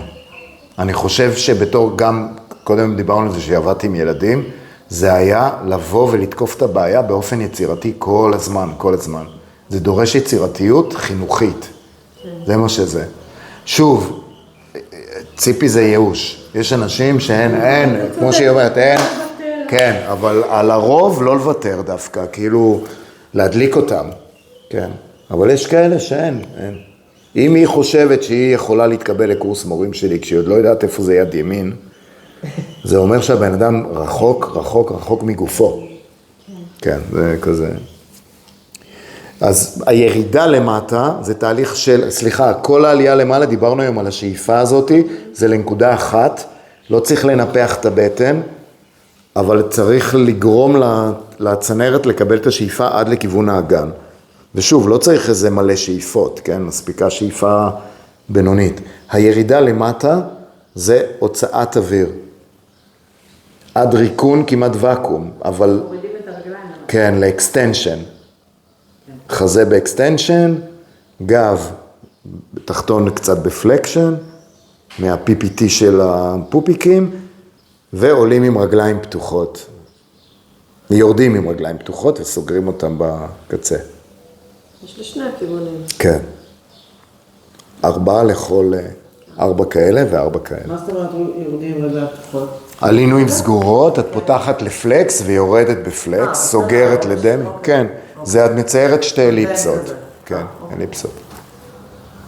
אני חושב שבתור גם, קודם דיברנו על זה שעבדתי עם ילדים, זה היה לבוא ולתקוף את הבעיה באופן יצירתי כל הזמן, כל הזמן. זה דורש יצירתיות חינוכית. זה מה שזה. שוב, ציפי זה ייאוש. יש אנשים אין, כמו שהיא אומרת, אין, כן, אבל על הרוב לא לוותר דווקא, כאילו להדליק אותם, כן. אבל יש כאלה שאין, אין. אם היא חושבת שהיא יכולה להתקבל לקורס מורים שלי, כשהיא עוד לא יודעת איפה זה יד ימין, זה אומר שהבן אדם רחוק, רחוק, רחוק מגופו. כן, זה כזה. אז הירידה למטה זה תהליך של, סליחה, כל העלייה למעלה, דיברנו היום על השאיפה הזאת, זה לנקודה אחת, לא צריך לנפח את הבטן, אבל צריך לגרום לצנרת לקבל את השאיפה עד לכיוון האגן. ושוב, לא צריך איזה מלא שאיפות, כן? מספיקה שאיפה בינונית. הירידה למטה זה הוצאת אוויר. עד ריקון כמעט ואקום, אבל... מורידים את הרגליים. כן, לאקסטנשן. חזה באקסטנשן, גב תחתון קצת בפלקשן, מה-PPT של הפופיקים, ועולים עם רגליים פתוחות. יורדים עם רגליים פתוחות וסוגרים אותם בקצה. יש לשני הכיוונים. כן. 4 לכל 4 כאלה ו4 כאלה. מה זאת אומרת יורדים עם רגליים פתוחות? עלינו עם סגורות, את פותחת לפלקס ויורדת בפלקס, סוגרת לדמי. כן, זה את מציירת 2 אליפסות. כן, אליפסות.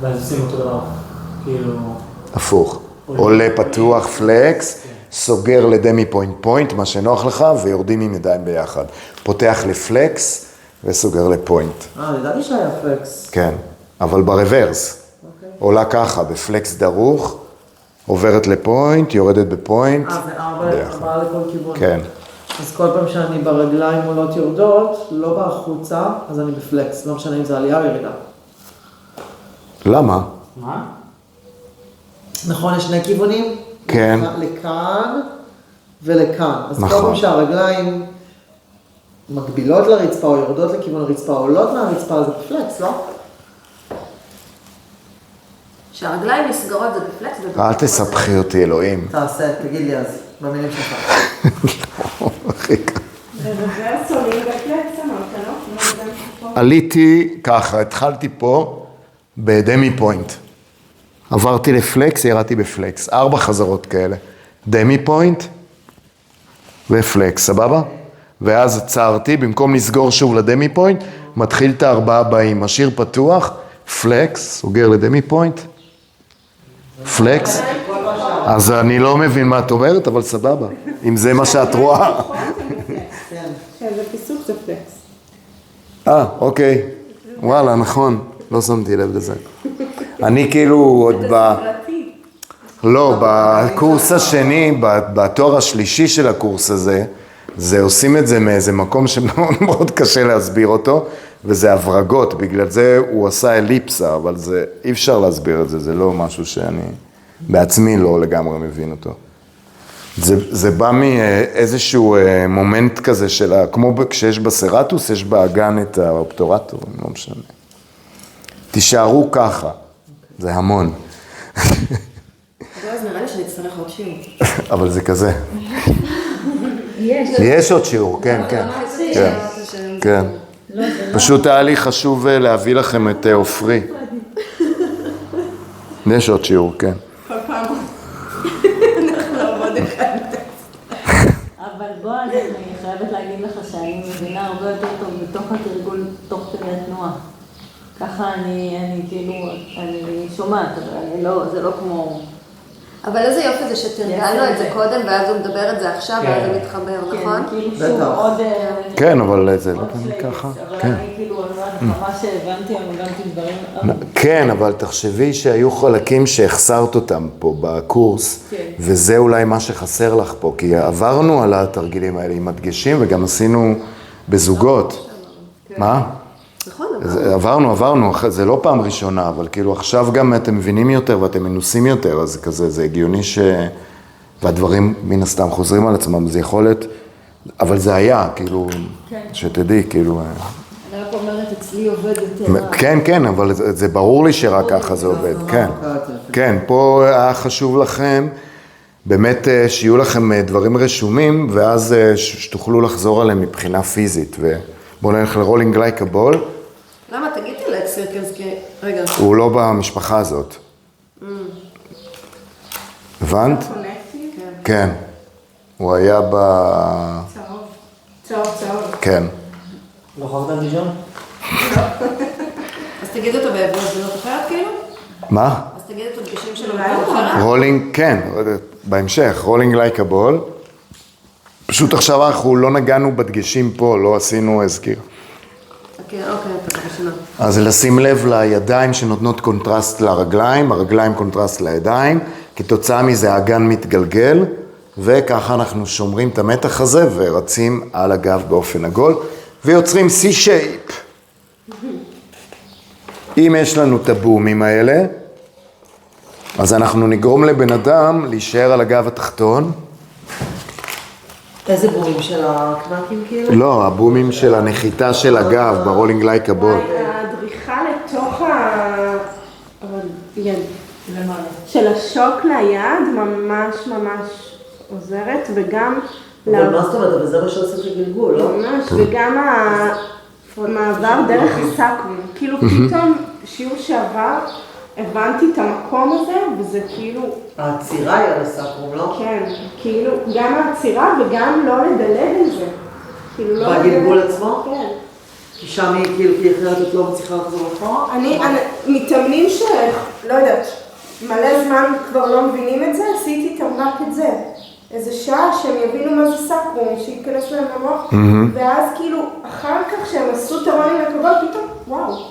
ואז עושים אותו דבר, כאילו... הפוך. עולה פתוח פלקס, סוגר לדמי פוינט, מה שנוח לך, ויורדים עם ידיים ביחד. פותח לפלקס וסוגר לפוינט. ידעתי שהיה פלקס. כן, אבל ברוורס. עולה ככה, בפלקס דרוך, עוברת לפוינט, יורדת בפוינט. זה 4 לכל כיוון. כן. אז כל פעם שאני ברגליים עולות יורדות, לא בחוצה, אז אני בפלקס. לא משנה אם זה עלייה או ירידה. למה? מה? נכון, יש 2 כיוונים? כן. לכאן ולכאן. אז נכון. כל פעם שהרגליים מקבילות לרצפה או יורדות לכיוון הרצפה, עולות מהרצפה, זה בפלקס, לא? שהרגליים נסגרות זה בפלקס. אל תספחי אותי, אלוהים. תעשה, תגיד לי אז, במילים שלך. ובוורס עולים בפלקס, אמרת, לא? עליתי ככה, התחלתי פה בדמי פוינט. עברתי לפלקס, ירדתי בפלקס. 4 חזרות כאלה. דמי פוינט ופלקס, סבבה? ואז עצרתי, במקום לסגור שוב לדמי פוינט, מתחיל את 4 הבאים. משאיר פתוח, פלקס, סוגר לדמי פוינט, פלקס. אז אני לא מבין מה את אומרת, אבל סבבה. אם זה מה שאת רואה. כן, זה פיסוק, זה טקסט. אוקיי. וואלה, נכון. לא שמתי לב לזה. אני כאילו עוד לא, בקורס השני, בתואר השלישי של הקורס הזה, זה עושים את זה מאיזה מקום שמאוד מאוד קשה להסביר אותו, וזה הברגות, בגלל זה הוא עשה אליפסה, אבל זה, אי אפשר להסביר את זה, זה לא משהו שאני בעצמי לא לגמרי מבין אותו. זה בא מאיזשהו מומנט כזה של, כמו כשיש בסרטוס, יש באגן את האופטורטור, לא משנה. תישארו ככה, זה המון. אז נראה לי שנצטרך עוד שיעור. אבל זה כזה. יש עוד שיעור, כן, כן. כן. פשוט היה לי חשוב להביא לכם את עופרי. יש עוד שיעור, כן. כל פעם. אנחנו לעבוד אחד. אבל בוא, אני חייבת להגיד לך שאני מבינה הרבה יותר טוב בתוך התרגול תוך כדי התנועה. ככה אני כאילו, אני שומעת, אבל זה לא כמו... אבל איזה יופי זה שתרגלנו את זה קודם, ואז הוא מדבר את זה עכשיו, ואז זה מתחבר, נכון? כאילו שוב עוד... כן, אבל זה לא תמיד ככה. אבל אני כאילו אומרת לך מה שהבנתי דברים... כן, אבל תחשבי שהיו חלקים שהחסרת אותם פה בקורס, וזה אולי מה שחסר לך פה, כי עברנו על התרגילים האלה עם הדגשים, וגם עשינו בזוגות. מה? נכון, עברנו, זה לא פעם ראשונה, אבל כאילו עכשיו גם אתם מבינים יותר ואתם מנוסים יותר, אז כזה, זה הגיוני והדברים מן הסתם חוזרים על עצמם, זה יכולת, אבל זה היה, כאילו, שתדעי, כאילו... אני רק אומרת, אצלי עובד יותר... כן, כן, אבל זה ברור לי שרק ככה זה עובד, כן. כן, פה היה חשוב לכם, באמת שיהיו לכם דברים רשומים, ואז שתוכלו לחזור עליהם מבחינה פיזית, בואו נלך לרולינג לייק הבול. למה? תגידי לייק סירקלס, כי... רגע. הוא לא במשפחה הזאת. הבנת? כן. הוא היה ב... צהוב. כן. לא חרדת לישון? אז תגיד אותו בהזדמנות אחרת כאילו? מה? אז תגיד אותו בגשים שלו בפעם אחרת? רולינג, כן, בהמשך, רולינג לייק הבול. פשוט עכשיו אנחנו לא נגענו בדגשים פה, לא עשינו הזכיר. אוקיי, אתה בשנה. אז לשים לב לידיים שנותנות קונטרסט לרגליים, הרגליים קונטרסט לידיים, כתוצאה מזה האגן מתגלגל, וככה אנחנו שומרים את המתח הזה ורצים על הגב באופן עגול, ויוצרים C-shape. אם יש לנו את הבומים האלה, אז אנחנו נגרום לבן אדם להישאר על הגב התחתון, איזה בומים של הקנקים כאילו? לא, הבומים של הנחיתה של הגב ברולינג לייק הבול. הדריכה לתוך יד. של השוק ליד ממש עוזרת, וגם... אבל מה זאת אומרת? אבל זה מה שעושה את הגלגול, לא? ממש, וגם המעבר דרך הסקרום. כאילו פתאום שיעור שעבר, הבנתי את המקום הזה, וזה כאילו... העצירה היא על הסקרום, לא? כן, כאילו, גם העצירה וגם לא לדלג על זה. בגלגול עצמו? כן. כי שם היא כאילו, כי אחרת את לא מצליחה לחזור אחורה? אני מתאמנים לא יודעת, מלא זמן כבר לא מבינים את זה, עשיתי איתם רק את זה. איזה שעה שהם יבינו מה זה סקרום, שייכנס להם במוח, ואז כאילו, אחר כך שהם עשו את הרולינג לקבל, פתאום, וואו,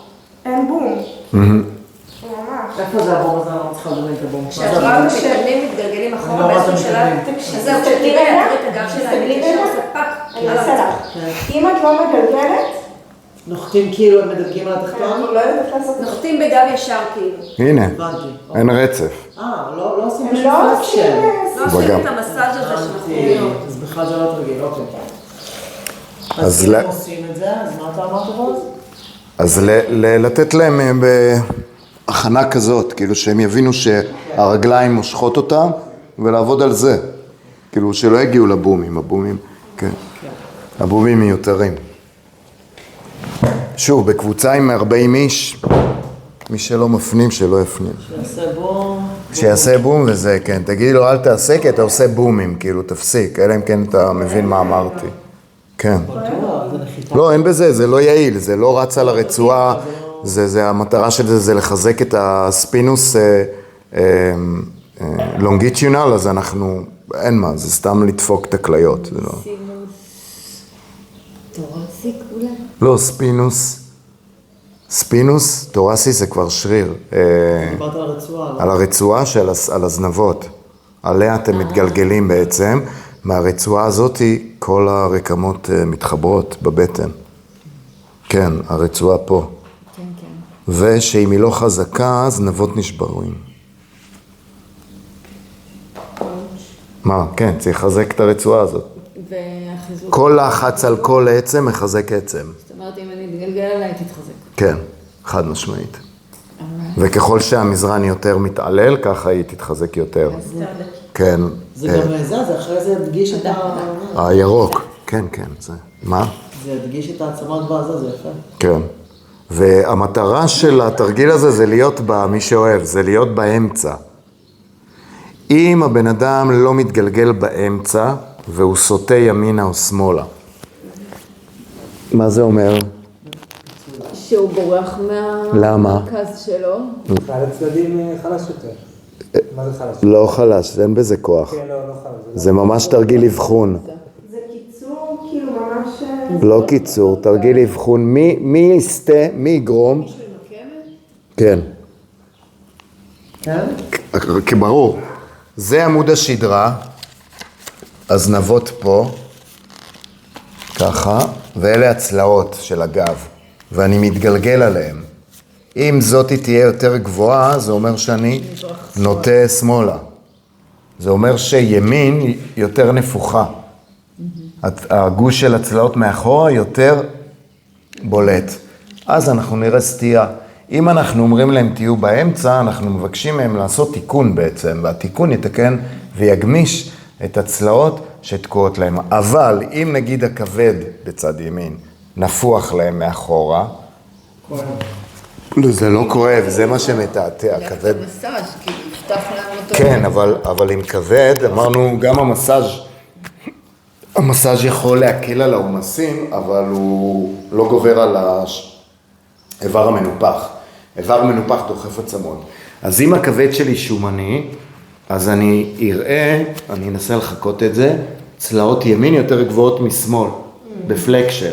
אין בום. ממש. איפה זה הבום הזה? אני לא צריכה לדבר את הבום. כשהדברים מתגלגלים אחורה באיזשהו שלב, אז זהו, תראה את הגב שלה, אני שעושה פאק. אני אעשה לך. אם את לא מגלגלת, נוחתים כאילו, הם מדלגים על התחתון? אני לא יודעת לעשות את זה. נוחתים בגב ישר כאילו. הנה, הבנתי. אין רצף. לא עושים הם משהו לא פלקשן. לא עושים את המסאז' הזה של החוליות. אז בכלל זה לא תרגיל, אוקיי. אז אז אם הם עושים את זה, אז מה אתה אמרת רוז? אז לתת להם בהכנה כזאת, כאילו שהם יבינו שהרגליים מושכות אותם, ולעבוד על זה. כאילו שלא יגיעו לבומים, הבומים, כן. הבומים מיותרים. שוב, בקבוצה עם 40 איש, מי שלא מפנים, שלא יפנים. שיעשה בום. שיעשה בום וזה, כן. תגיד לו, אל תעשה, כי אתה עושה בומים, כאילו, תפסיק. אלא אם כן אתה מבין מה אמרתי. כן. לא, אין בזה, זה לא יעיל, זה לא רץ על הרצועה, המטרה של זה, זה לחזק את הספינוס לונגיטיונל, אז אנחנו, אין מה, זה סתם לדפוק את הכליות, זה לא. סינוס תורסיק אולי? לא, ספינוס, תורסי זה כבר שריר. דיברת על הרצועה. על הרצועה על הזנבות. עליה אתם מתגלגלים בעצם. מהרצועה הזאת כל הרקמות מתחברות בבטן. כן, הרצועה פה. כן, כן. ושאם היא לא חזקה, זנבות נשברים. מה? כן, צריך לחזק את הרצועה הזאת. והחיזוק. כל לחץ על כל עצם מחזק עצם. זאת אומרת, אם אני אתגלגל עליי, תתחזק. כן, חד משמעית. וככל שהמזרן יותר מתעלל, ככה היא תתחזק יותר. כן. זה גם זה אחרי זה הדגיש את הירוק, כן, כן, זה. מה? זה הדגיש את העצמה הגבוהה, זה יפה. כן. והמטרה של התרגיל הזה זה להיות מי שאוהב, זה להיות באמצע. אם הבן אדם לא מתגלגל באמצע, והוא סוטה ימינה או שמאלה. מה זה אומר? שהוא בורח מהמרכז שלו. על הצדדים חלש יותר. מה זה חלש? לא חלש, אין בזה כוח. כן, לא חלש. זה ממש תרגיל אבחון. זה קיצור, כאילו ממש... לא קיצור, תרגיל אבחון. מי יסתה, מי יגרום? כן. כן? כי ברור. זה עמוד השדרה, הזנבות פה, ככה, ואלה הצלעות של הגב, ואני מתגלגל עליהם. אם זאת תהיה יותר גבוהה, זה אומר שאני נוטה שמאלה. זה אומר שימין יותר נפוחה. הגוש של הצלעות מאחורה יותר בולט. אז אנחנו נראה סטייה. אם אנחנו אומרים להם תהיו באמצע, אנחנו מבקשים מהם לעשות תיקון בעצם, והתיקון יתקן ויגמיש את הצלעות שתקועות להם. אבל אם נגיד הכבד בצד ימין נפוח להם מאחורה, לא, זה לא כואב, זה מה שמתעתע, הכבד. מסאז' כאילו, יפתח לנו אותו. כן, אבל עם כבד, אמרנו גם המסאז' יכול להקל על העומסים, אבל הוא לא גובר על האיבר המנופח. איבר מנופח דוחף עצמות. אז אם הכבד שלי שומני, אז אני אראה, אני אנסה לחכות את זה, צלעות ימין יותר גבוהות משמאל, בפלקשן.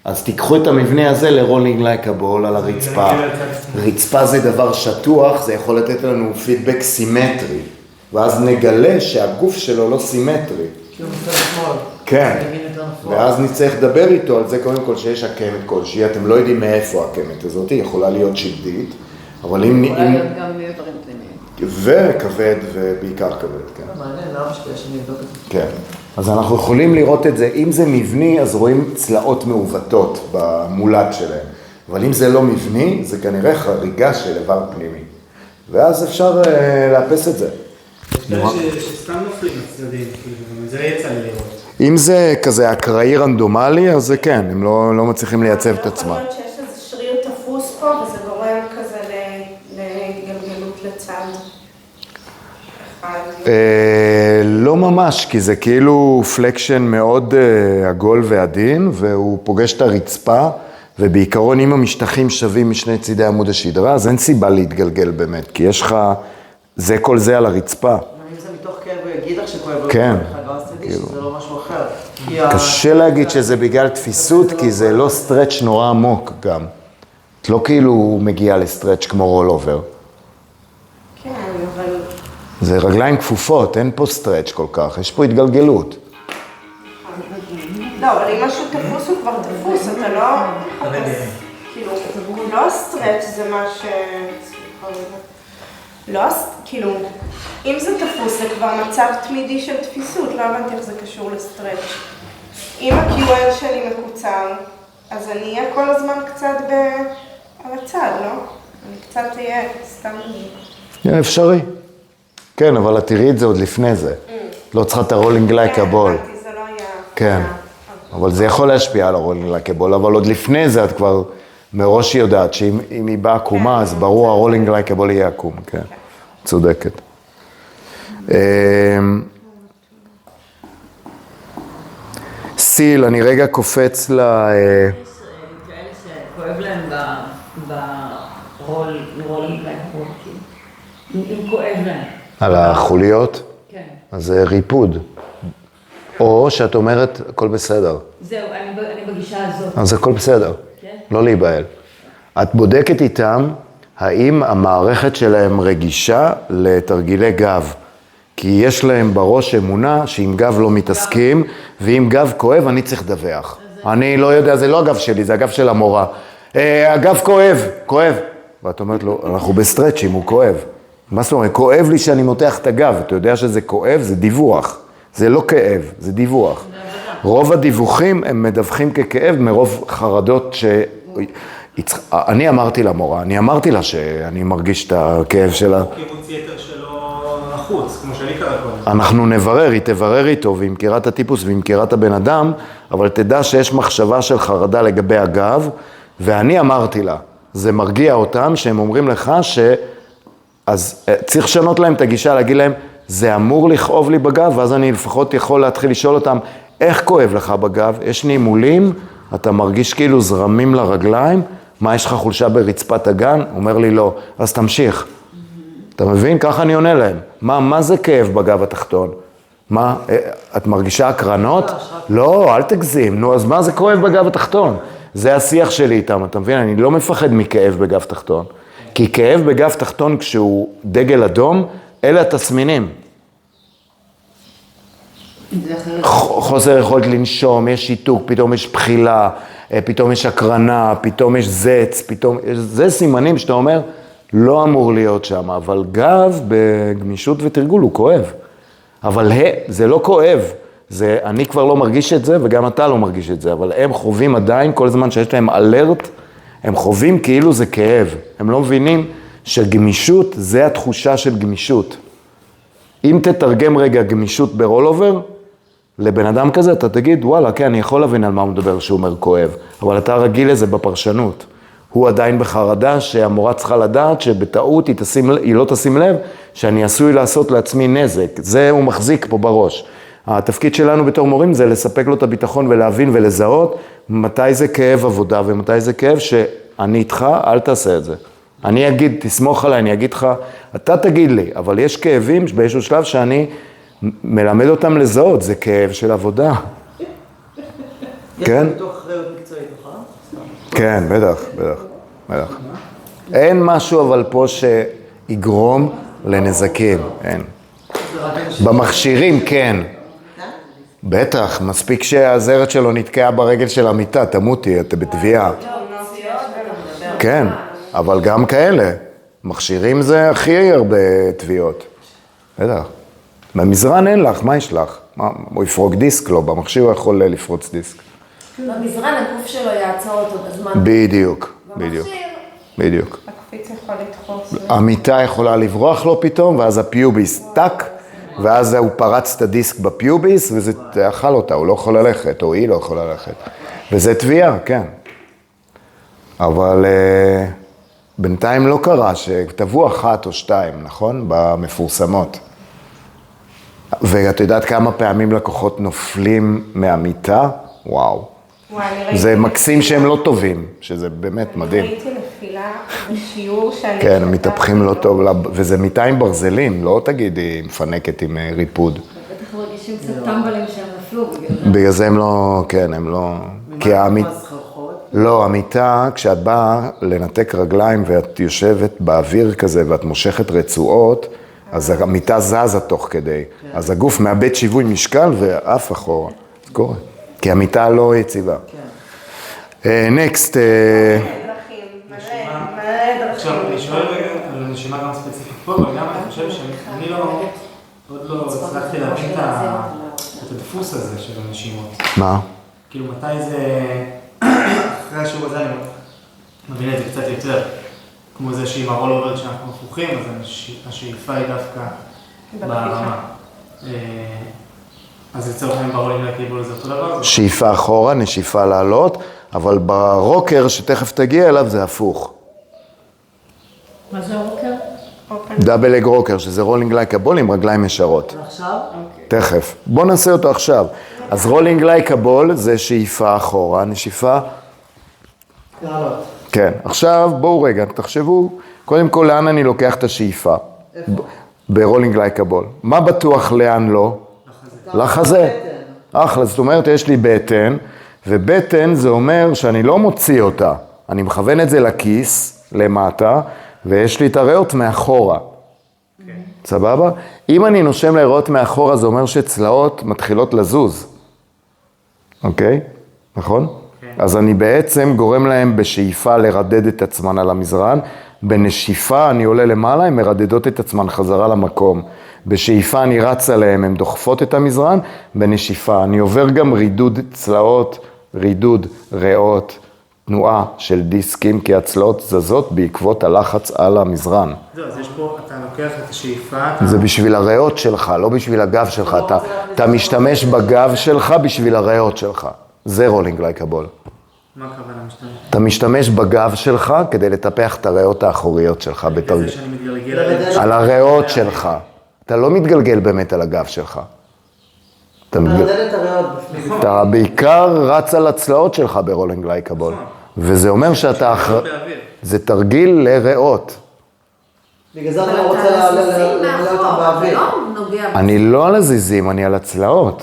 אז תיקחו את המבנה הזה לרולינג לייק הבול על הרצפה. רצפה זה דבר שטוח, זה יכול לתת לנו פידבק סימטרי. ואז נגלה שהגוף שלו לא סימטרי. כאילו מסתכל שמאל. כן. ימין יותר נפוח. ואז נצטרך לדבר איתו על זה קודם כל שיש עקמת כלשהי. אתם לא יודעים מאיפה העקמת הזאת, היא יכולה להיות שלדית. אבל אם... יכולה להיות גם מאיברים פנימיים. וכבד ובעיקר כבד, כן. מעניין, למה שכדאי שאני אבדוק את זה? כן. אז אנחנו יכולים לראות את זה, אם זה מבני, אז רואים צלעות מעוותות במולד שלהם. אבל אם זה לא מבני, זה כנראה חריגה של איבר פנימי. ואז אפשר לאפס את זה. יש כאלה שסתם נופלים לצדדים, כאילו, זה יצא לי לראות. אם זה כזה אקראי רנדומלי, אז זה כן, הם לא מצליחים לייצב את עצמם. יכול להיות שיש איזה שריר תפוס פה, וזה גורם כזה לגלגלות לצד. לא ממש, כי זה כאילו פלקשן מאוד עגול ועדין, והוא פוגש את הרצפה, ובעיקרון אם המשטחים שווים משני צידי עמוד השדרה, אז אין סיבה להתגלגל באמת, כי יש לך, זה כל זה על הרצפה. אם זה מתוך כאב ויגיד לך שכואב, כן. אז תדעי שזה לא משהו אחר. קשה להגיד שזה בגלל תפיסות, כי זה לא סטרץ' נורא עמוק גם. את לא כאילו מגיעה לסטרץ' כמו רול אובר. כן, אבל... זה רגליים כפופות, אין פה סטרץ' כל כך, יש פה התגלגלות. לא, אבל אם משהו תפוס הוא כבר תפוס, אתה לא... כאילו, לא הסטרץ' זה מה ש... לא, כאילו, אם זה תפוס זה כבר מצב תמידי של תפיסות, לא הבנתי איך זה קשור לסטרץ'. אם ה-QL שלי מקוצר, אז אני אהיה כל הזמן קצת על הצד, לא? אני קצת אהיה סתם... אפשרי. כן, אבל את תראי את זה עוד לפני זה. לא צריכה את הרולינג לייק הבול. זה לא היה... כן, אבל זה יכול להשפיע על הרולינג לייק הבול, אבל עוד לפני זה את כבר מראש יודעת שאם היא באה עקומה, אז ברור הרולינג לייק הבול יהיה עקום, כן. צודקת. סיל, אני רגע קופץ ל... יש כאלה שכואב להם ברולינג לייק הבול, אם כואב להם. על החוליות? כן. אז זה ריפוד. או שאת אומרת, הכל בסדר. זהו, אני בגישה הזאת. אז הכל בסדר. כן. לא להיבהל. את בודקת איתם, האם המערכת שלהם רגישה לתרגילי גב. כי יש להם בראש אמונה שאם גב לא מתעסקים, ואם גב כואב, אני צריך לדווח. אני לא יודע, זה לא הגב שלי, זה הגב של המורה. הגב כואב. ואת אומרת לו, אנחנו בסטרצ'ים, הוא כואב. מה זאת אומרת? כואב לי שאני מותח את הגב. אתה יודע שזה כואב? זה דיווח. זה לא כאב, זה דיווח. רוב הדיווחים הם מדווחים ככאב מרוב חרדות ש... אני אמרתי למורה, אני אמרתי לה שאני מרגיש את הכאב שלה. קיבוץ יתר שלו נחוץ, כמו שאני קרא קודם. אנחנו נברר, היא תברר איתו, והיא מכירה את הטיפוס והיא מכירה את הבן אדם, אבל תדע שיש מחשבה של חרדה לגבי הגב, ואני אמרתי לה, זה מרגיע אותם שהם אומרים לך אז צריך לשנות להם את הגישה, להגיד להם, זה אמור לכאוב לי בגב, ואז אני לפחות יכול להתחיל לשאול אותם, איך כואב לך בגב? יש נימולים, אתה מרגיש כאילו זרמים לרגליים, מה, יש לך חולשה ברצפת הגן? אומר לי לא, אז תמשיך. אתה מבין? ככה אני עונה להם. מה זה כאב בגב התחתון? מה, את מרגישה הקרנות? לא, אל תגזים. נו, אז מה זה כואב בגב התחתון? זה השיח שלי איתם, אתה מבין? אני לא מפחד מכאב בגב תחתון. כי כאב בגב תחתון כשהוא דגל אדום, אלה התסמינים. חוסר יכולת לנשום, יש שיתוק, פתאום יש בחילה, פתאום יש הקרנה, פתאום יש זץ, זה סימנים שאתה אומר, לא אמור להיות שם, אבל גב בגמישות ותרגול הוא כואב. אבל זה לא כואב, אני כבר לא מרגיש את זה וגם אתה לא מרגיש את זה, אבל הם חווים עדיין, כל זמן שיש להם אלרט, הם חווים כאילו זה כאב. הם לא מבינים שגמישות זה התחושה של גמישות. אם תתרגם רגע גמישות ברולובר, לבן אדם כזה אתה תגיד, וואלה, כן, אני יכול להבין על מה הוא מדבר שהוא אומר כואב, אבל אתה רגיל לזה בפרשנות. הוא עדיין בחרדה שהמורה צריכה לדעת שבטעות היא לא תשים לב שאני עשוי לעשות לעצמי נזק. זה הוא מחזיק פה בראש. התפקיד שלנו בתור מורים זה לספק לו את הביטחון ולהבין ולזהות מתי זה כאב עבודה ומתי זה כאב שאני איתך, אל תעשה את זה. אני אגיד, תסמוך עליי, אני אגיד לך, אתה תגיד לי, אבל יש כאבים באיזשהו שלב שאני מלמד אותם לזהות, זה כאב של עבודה. כן? יש בתוך אחריות מקצועית, נכון? כן, בטח. אין משהו אבל פה שיגרום לנזקים, אין. במכשירים, כן. בטח, מספיק שהזרת שלו נתקעה ברגל של המיטה, תמותי, אתה בתביעה. כן, אבל גם כאלה. מכשירים זה הכי הרבה תביעות. בטח. במזרן אין לך, מה יש לך? הוא יפרוק דיסק לו, במכשיר הוא יכול לפרוץ דיסק. במזרן הגוף שלו יעצור אותו בזמן. בדיוק. הקפיץ יכול לדחוס. המיטה יכולה לברוח לו פתאום, ואז הפיוביס טק, ואז הוא פרץ את הדיסק בפיוביס, וזה אכל אותה, הוא לא יכול ללכת, או היא לא יכולה ללכת. וזה תביעה, כן. אבל בינתיים לא קרה, שכתבו 1 או 2, נכון? במפורסמות. ואת יודעת כמה פעמים לקוחות נופלים מהמיטה? וואו. זה מקסים שהם לא טובים, שזה באמת מדהים. ראיתי נפילה בשיעור שאני... כן, הם מתהפכים לא טוב, וזה מיטה עם ברזלים, לא תגידי מפנקת עם ריפוד. בטח מרגישים קצת טמבלים שהם נפלו. בגלל זה הם לא, כן, הם לא... כי לא, המיטה, כשאת באה לנתק רגליים ואת יושבת באוויר כזה ואת מושכת רצועות, אז המיטה זזה תוך כדי. אז הגוף מאבד שיווי משקל ואף אחורה. זה קורה. כי המיטה לא יציבה. נקסט. עכשיו, אני שואל רגע על נשימה גם ספציפית פה, אבל גם אני חושב שאני עוד לא הצלחתי להבין את הדפוס הזה של הנשימות. מה? כאילו, מתי זה... אחרי השיעור הזה אני מבין את זה קצת יותר. כמו זה שעם הרולובר שאנחנו הפוכים, אז השאיפה היא דווקא ברמה. אז לצורך העניין ברולינג להקיבול זה אותו דבר? שאיפה אחורה, נשיפה לעלות, אבל ברוקר שתכף תגיע אליו זה הפוך. מה זה הרוקר? דאבל אג רוקר, שזה רולינג לייק הבול עם רגליים ישרות. עכשיו? תכף. בוא נעשה אותו עכשיו. אז רולינג לייק הבול זה שאיפה אחורה, נשיפה... לעלות. כן. עכשיו בואו רגע, תחשבו, קודם כל לאן אני לוקח את השאיפה? ברולינג לייק הבול. מה בטוח לאן לא? לחזה. אחלה, זאת אומרת, יש לי בטן, ובטן זה אומר שאני לא מוציא אותה. אני מכוון את זה לכיס, למטה, ויש לי את הריאות מאחורה. סבבה? אם אני נושם לריאות מאחורה, זה אומר שצלעות מתחילות לזוז. אוקיי? נכון? אז אני בעצם גורם להם בשאיפה לרדד את עצמן על המזרן, בנשיפה אני עולה למעלה, הן מרדדות את עצמן חזרה למקום. בשאיפה אני רץ עליהם, הן דוחפות את המזרן, בנשיפה אני עובר גם רידוד צלעות, רידוד ריאות, תנועה של דיסקים, כי הצלעות זזות בעקבות הלחץ על המזרן. זהו, אז יש פה, אתה לוקח את השאיפה, זה בשביל הריאות שלך, לא בשביל הגב שלך. אתה משתמש בגב שלך בשביל הריאות שלך. זה רולינג לייק הבול. מה הכוונה משתמש? אתה משתמש בגב שלך כדי לטפח את הריאות האחוריות שלך זה בתרגיל. שאני מתגלגל עליהם. על הריאות שלך. אתה לא מתגלגל באמת על הגב שלך. מרדד את הריאות בפנים. אתה בעיקר רץ על הצלעות שלך ברולינג לייק הבול. וזה אומר שאתה זה תרגיל לריאות. בגלל זה אני לא רוצה למלא אותם באוויר. אני לא על הזיזים, אני על הצלעות.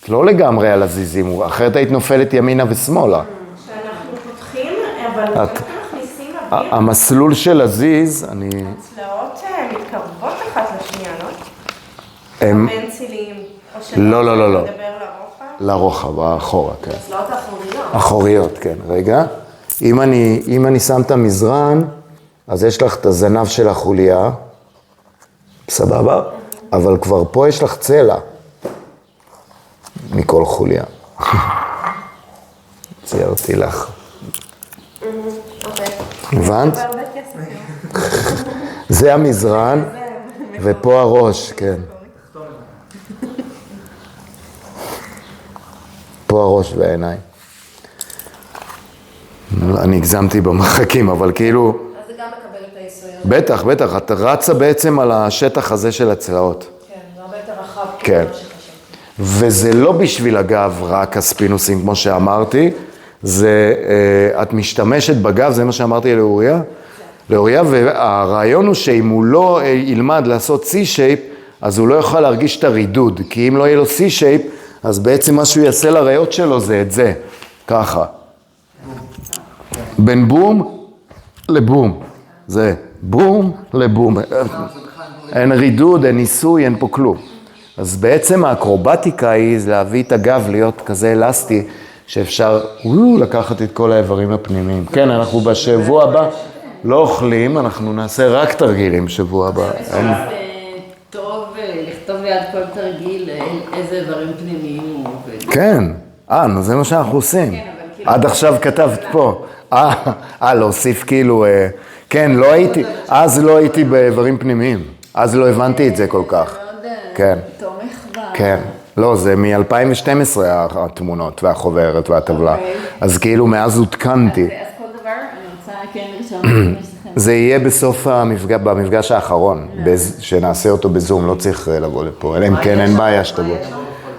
לא לגמרי על הזיזים, אחרת היית נופלת ימינה ושמאלה. שאנחנו פותחים, אבל אנחנו מכניסים אוויר. המסלול של הזיז, אני... הצלעות מתקרבות אחת לשנייה, לא? הם... מנצלים, או לא, לא, לא, לא. מדבר לרוחב. לרוחב, אחורה, כן. הצלעות האחוריות. אחוריות, כן. רגע. אם אני שם את המזרן, אז יש לך את הזנב של החוליה. סבבה? אבל כבר פה יש לך צלע. מכל חוליה. ציירתי לך. הבנת? הרבה כסף. זה המזרן, ופה הראש, כן. פה הראש והעיניים. אני הגזמתי במרחקים, אבל כאילו... אז זה גם מקבל את היסויות. בטח, בטח, את רצה בעצם על השטח הזה של הצלעות. כן, זה הרבה יותר רחב. כן. וזה לא בשביל הגב רק הספינוסים, כמו שאמרתי, זה, את משתמשת בגב, זה מה שאמרתי לאוריה, והרעיון הוא שאם הוא לא ילמד לעשות C-shape, אז הוא לא יכול להרגיש את הרידוד, כי אם לא יהיה לו C-shape, אז בעצם מה שהוא יעשה לריאות שלו זה את זה, ככה. בין בום לבום, זה בום לבום, אין רידוד, אין ניסוי, אין פה כלום. אז בעצם האקרובטיקה היא להביא את הגב להיות כזה אלסטי, שאפשר לקחת את כל האיברים הפנימיים. כן, אנחנו בשבוע הבא לא אוכלים, אנחנו נעשה רק תרגילים בשבוע הבא. טוב לכתוב ליד כל תרגיל איזה איברים פנימיים הוא עובד. כן, נו, זה מה שאנחנו עושים. עד עכשיו כתבת פה. להוסיף כאילו, כן, לא הייתי, אז לא הייתי באיברים פנימיים. אז לא הבנתי את זה כל כך. כן. תומך בה. כן. לא, זה מ-2012 התמונות והחוברת והטבלה. אז כאילו מאז עודכנתי. אז כל דבר, אני רוצה כן לרשום. זה יהיה בסוף במפגש האחרון, שנעשה אותו בזום, לא צריך לבוא לפה, אלא אם כן אין בעיה שתבוא.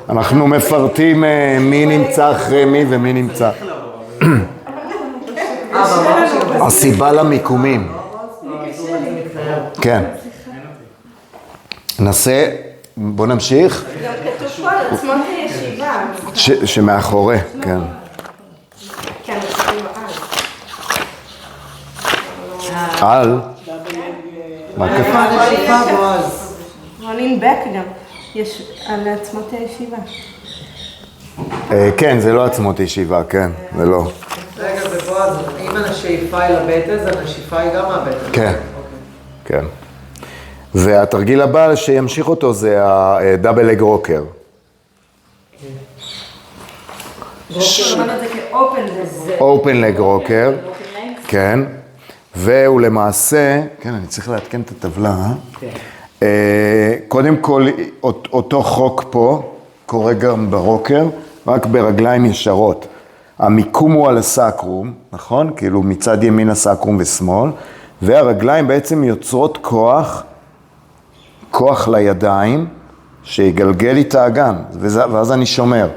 אנחנו מפרטים מי נמצא אחרי מי ומי נמצא. הסיבה למיקומים. כן. נעשה, בוא נמשיך. גם כתוב פה על עצמות הישיבה. שמאחורי, כן. כן, כתוב על? מה כתוב? הנשיפה בועז. רולין בק גם. יש על עצמות הישיבה. כן, זה לא עצמות ישיבה, כן, זה לא. רגע, ובועז, אם הנשיפה היא לבטן, אז הנשיפה היא גם מהבטן. כן, כן. והתרגיל הבא שימשיך אותו זה הדאבל אג רוקר. אופן לג רוקר, כן. והוא למעשה, כן, אני צריך להתקן את הטבלה. קודם כל, אותו חוק פה קורה גם ברוקר, רק ברגליים ישרות. המיקום הוא על הסקרום, נכון? כאילו מצד ימין הסקרום ושמאל, והרגליים בעצם יוצרות כוח לידיים, שיגלגל לי את האגן, ואז אני שומר.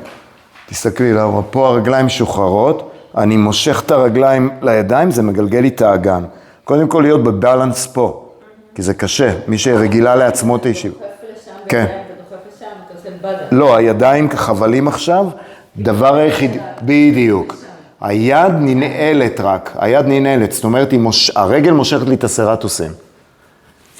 תסתכלי, פה הרגליים שוחררות, אני מושך את הרגליים לידיים, זה מגלגל לי את האגן. קודם כל להיות בבלנס פה, כי זה קשה. מי שרגילה לעצמו את הישיבה. דוחף לשם, כן. אתה דוחף לשם, אתה עושה בדה. לא, הידיים כחבלים עכשיו, דבר היחיד, בדיוק. היד ננעלת רק, היד ננעלת, זאת אומרת, הרגל מושכת לי את הסרטוסים.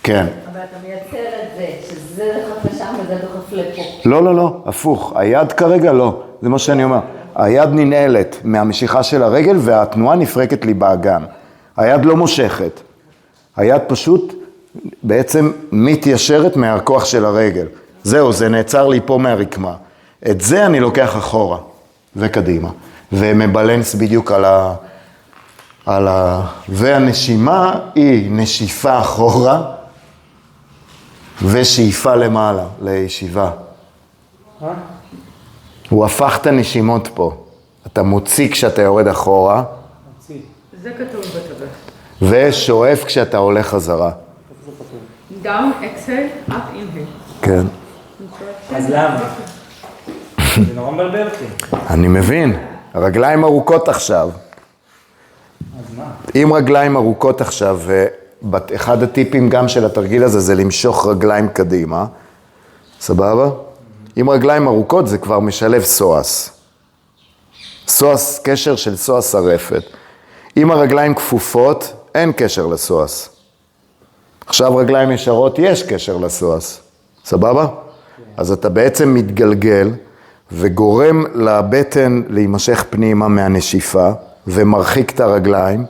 כן. אבל אתה מייצר את זה, שזה דוחף לשם וזה דוחף לפה. לא, לא, לא, הפוך. היד כרגע לא, זה מה שאני אומר. היד ננעלת מהמשיכה של הרגל והתנועה נפרקת לי באגן. היד לא מושכת. היד פשוט בעצם מתיישרת מהכוח של הרגל. זהו, זה נעצר לי פה מהרקמה. את זה אני לוקח אחורה וקדימה. ומבלנס בדיוק על והנשימה היא נשיפה אחורה ושאיפה למעלה, לישיבה. הוא הפך את הנשימות פה. אתה מוציא כשאתה יורד אחורה. זה כתוב בתווך. ושואף כשאתה הולך חזרה. down, exhale, up, inhale. כן. אז למה? זה נורא מבלבל אותי. אני מבין. רגליים ארוכות עכשיו. אז מה? עם רגליים ארוכות עכשיו, ואחד הטיפים גם של התרגיל הזה זה למשוך רגליים קדימה. סבבה? עם רגליים ארוכות זה כבר משלב סואס. סואס, קשר של סואס הרפת. עם הרגליים כפופות, אין קשר לסואס. עכשיו רגליים ישרות, יש קשר לסואס. סבבה? אז אתה בעצם מתגלגל וגורם לבטן להימשך פנימה מהנשיפה ומרחיק את הרגליים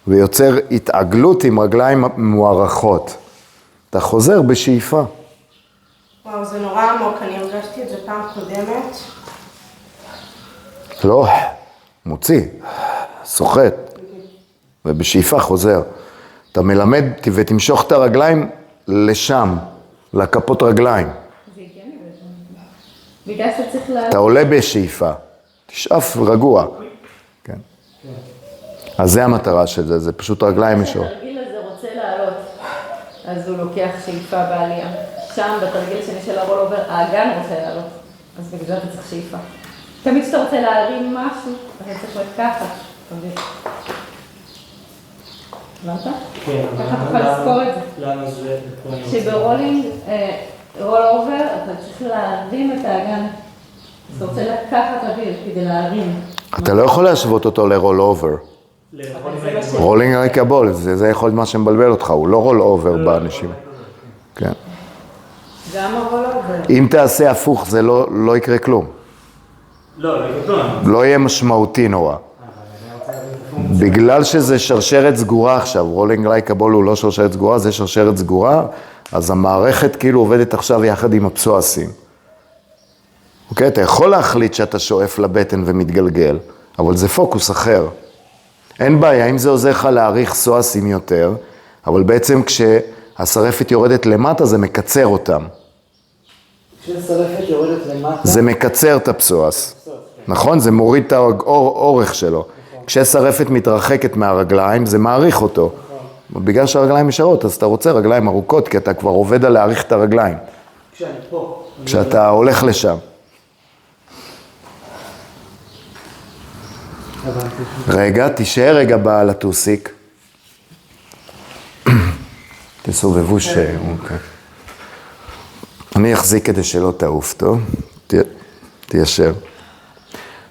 ויוצר התעגלות עם רגליים מוארכות. אתה חוזר בשאיפה. וואו, זה נורא עמוק, אני הרגשתי את זה פעם קודמת. לא, מוציא, סוחט, ובשאיפה חוזר. אתה מלמד ותמשוך את הרגליים לשם, לכפות רגליים. בגלל שאתה צריך אתה עולה בשאיפה, תשאף רגוע. כן. אז זה המטרה של זה, זה פשוט רגליים ישור. התרגיל הזה רוצה לעלות, אז הוא לוקח שאיפה בעלייה. שם בתרגיל שני של הרול עובר, האגן רוצה לעלות, אז בגלל זה אתה צריך שאיפה. תמיד כשאתה רוצה להרים משהו, אתה צריך להיות ככה, אתה מבין? הבנת? כן, ככה תוכל לזכור את זה. למה זה? כשברולינג, רול אובר, אתה צריך להרים את האגן. אז אתה רוצה לקחת אוויר כדי להרים. אתה לא יכול להשוות אותו לרול אובר. רולינג רק הבול, זה יכול להיות מה שמבלבל אותך, הוא לא רול אובר באנשים. כן. גם הרול אובר. אם תעשה הפוך, זה לא יקרה כלום. לא, זה כתוב. לא יהיה משמעותי נורא. בגלל שזה שרשרת סגורה עכשיו, רולינג לייק הבול הוא לא שרשרת סגורה, זה שרשרת סגורה, אז המערכת כאילו עובדת עכשיו יחד עם הפסואסים. אוקיי? אתה יכול להחליט שאתה שואף לבטן ומתגלגל, אבל זה פוקוס אחר. אין בעיה, אם זה עוזר לך להאריך סואסים יותר, אבל בעצם כשהשרפת יורדת למטה זה מקצר אותם. כשהשרפת יורדת למטה... זה מקצר את הפסואס. נכון? זה מוריד את האורך שלו. כששרפת מתרחקת מהרגליים, זה מעריך אותו. בגלל שהרגליים ישרות, אז אתה רוצה רגליים ארוכות, כי אתה כבר עובד על להאריך את הרגליים. כשאני פה. כשאתה הולך לשם. רגע, תישאר רגע בעל הטוסיק. תסובבו אוקיי. אני אחזיק כדי שלא תעוף, טוב? תיישר.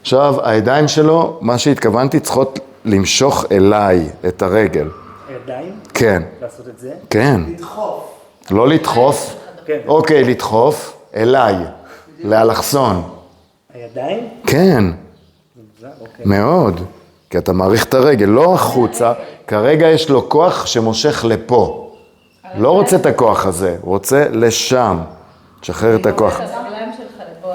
עכשיו, הידיים שלו, מה שהתכוונתי, צריכות למשוך אליי את הרגל. הידיים? כן. לעשות את זה? כן. לדחוף. לא לדחוף. כן. אוקיי, לדחוף אליי, לאלכסון. הידיים? כן, אוקיי. מאוד. כי אתה מעריך את הרגל, לא החוצה. כרגע יש לו כוח שמושך לפה. לא רוצה את הכוח הזה, הוא רוצה לשם. תשחרר את הכוח. הרגליים שלך לפה.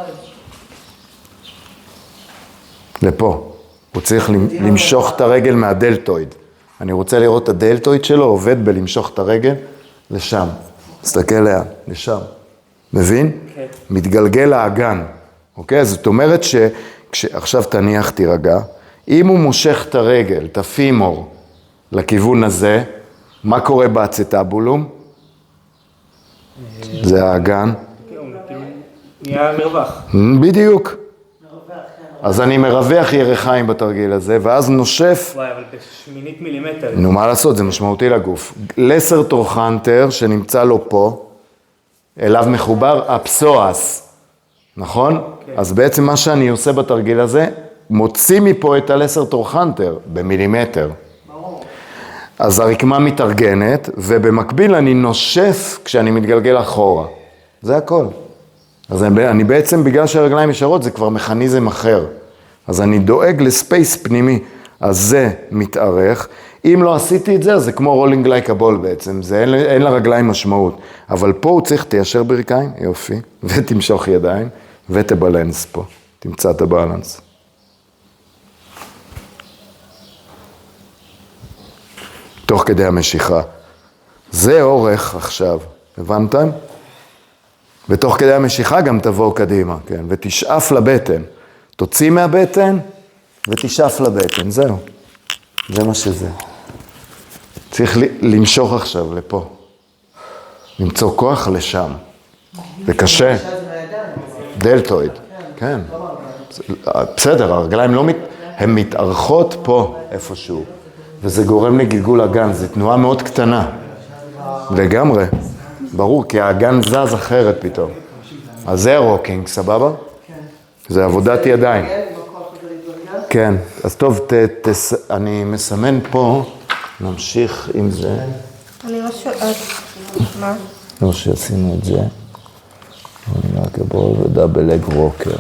לפה. הוא צריך למשוך את הרגל מהדלטויד. אני רוצה לראות את הדלטויד שלו עובד בלמשוך את הרגל לשם. תסתכל לאן, לשם. מבין? כן. מתגלגל לאגן. אוקיי? זאת אומרת שעכשיו תניח תירגע. אם הוא מושך את הרגל, את הפימור, לכיוון הזה, מה קורה באצטבולום? זה האגן. נהיה מרווח. בדיוק. אז אני מרווח ירחיים בתרגיל הזה, ואז נושף. וואי, אבל בשמינית מילימטר. נו, מה לעשות? זה משמעותי לגוף. לסר טרוחנטר שנמצא לו פה, אליו מחובר הפסואס, נכון? אז בעצם מה שאני עושה בתרגיל הזה, מוציא מפה את הלסר טרוחנטר במילימטר. אז הרקמה מתארגנת, ובמקביל אני נושף כשאני מתגלגל אחורה. זה הכל. אז אני בעצם, בגלל שהרגליים ישרות, זה כבר מכניזם אחר. אז אני דואג לספייס פנימי, אז זה מתארך. אם לא עשיתי את זה, אז זה כמו רולינג לייק הבול בעצם, זה אין לרגליים משמעות. אבל פה הוא צריך תיישר ברכיים, יופי, ותמשוך ידיים, ותבלנס פה, תמצא את הבלנס. תוך כדי המשיכה. זה אורך עכשיו, הבנתם? ותוך כדי המשיכה גם תבואו קדימה, כן? ותשאף לבטן. תוציא מהבטן ותשאף לבטן, זהו. זה מה שזה. צריך למשוך עכשיו לפה. למצוא כוח לשם. זה קשה. דלטויד, כן. בסדר, הרגליים לא הן מתארכות פה איפשהו. וזה גורם לגלגול הגן, זו תנועה מאוד קטנה. לגמרי. ברור, כי הגן זז אחרת פתאום. אז זה הרוקינג, סבבה? כן. זה עבודת ידיים. כן, אז טוב, אני מסמן פה, נמשיך עם זה. אני לא שואלת, מה? לא שעשינו את זה. רק בואו ודאבל לג רוקר.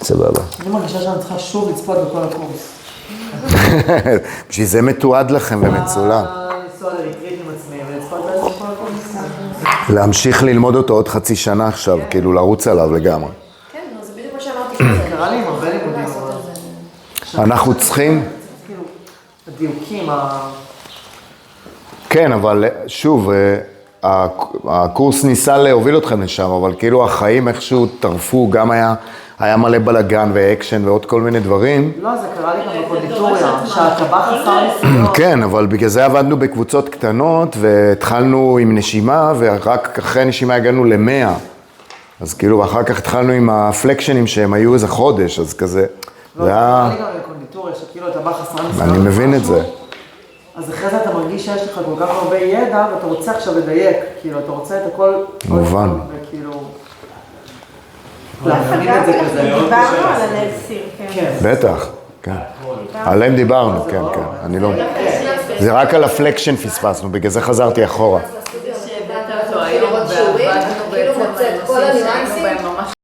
סבבה. אני מרגישה שאני צריכה שוב לצפות בכל הקורס. בשביל זה מתועד לכם ומצולם. לנסוע לריטריט עם עצמי ולצפות בכל הקורס. להמשיך ללמוד אותו עוד חצי שנה עכשיו, כאילו לרוץ עליו לגמרי. כן, זה בדיוק מה שאמרתי. קרה לי עם הרבה לימודים, אבל... אנחנו צריכים... כאילו, הדיוקים, כן, אבל שוב, הקורס ניסה להוביל אתכם לשם, אבל כאילו החיים איכשהו טרפו, גם היה מלא בלגן ואקשן ועוד כל מיני דברים. לא, זה קרה לי גם בקונדיטוריה, שהטבח חסר ניסיון. כן, אבל בגלל זה עבדנו בקבוצות קטנות, והתחלנו עם נשימה, ורק אחרי נשימה הגענו ל100. אז כאילו, אחר כך התחלנו עם הפלקשנים שהם היו איזה חודש, אז כזה. לא, זה קרה לי גם בקונדיטוריה, שכאילו הטבח חסר ניסיון. אני מבין את זה. אז אחרי זה אתה מרגיש שיש לך כל כך הרבה ידע, ואתה רוצה עכשיו לדייק. כאילו, אתה רוצה את הכל... מובן. וכאילו... להפנים את זה כזה. דיברנו על הלב סיר, כן. בטח, כן. עליהם דיברנו, כן, כן. אני לא... זה רק על הפלקשן פספסנו, בגלל זה חזרתי אחורה. כאילו מוצא את כל הניואנסים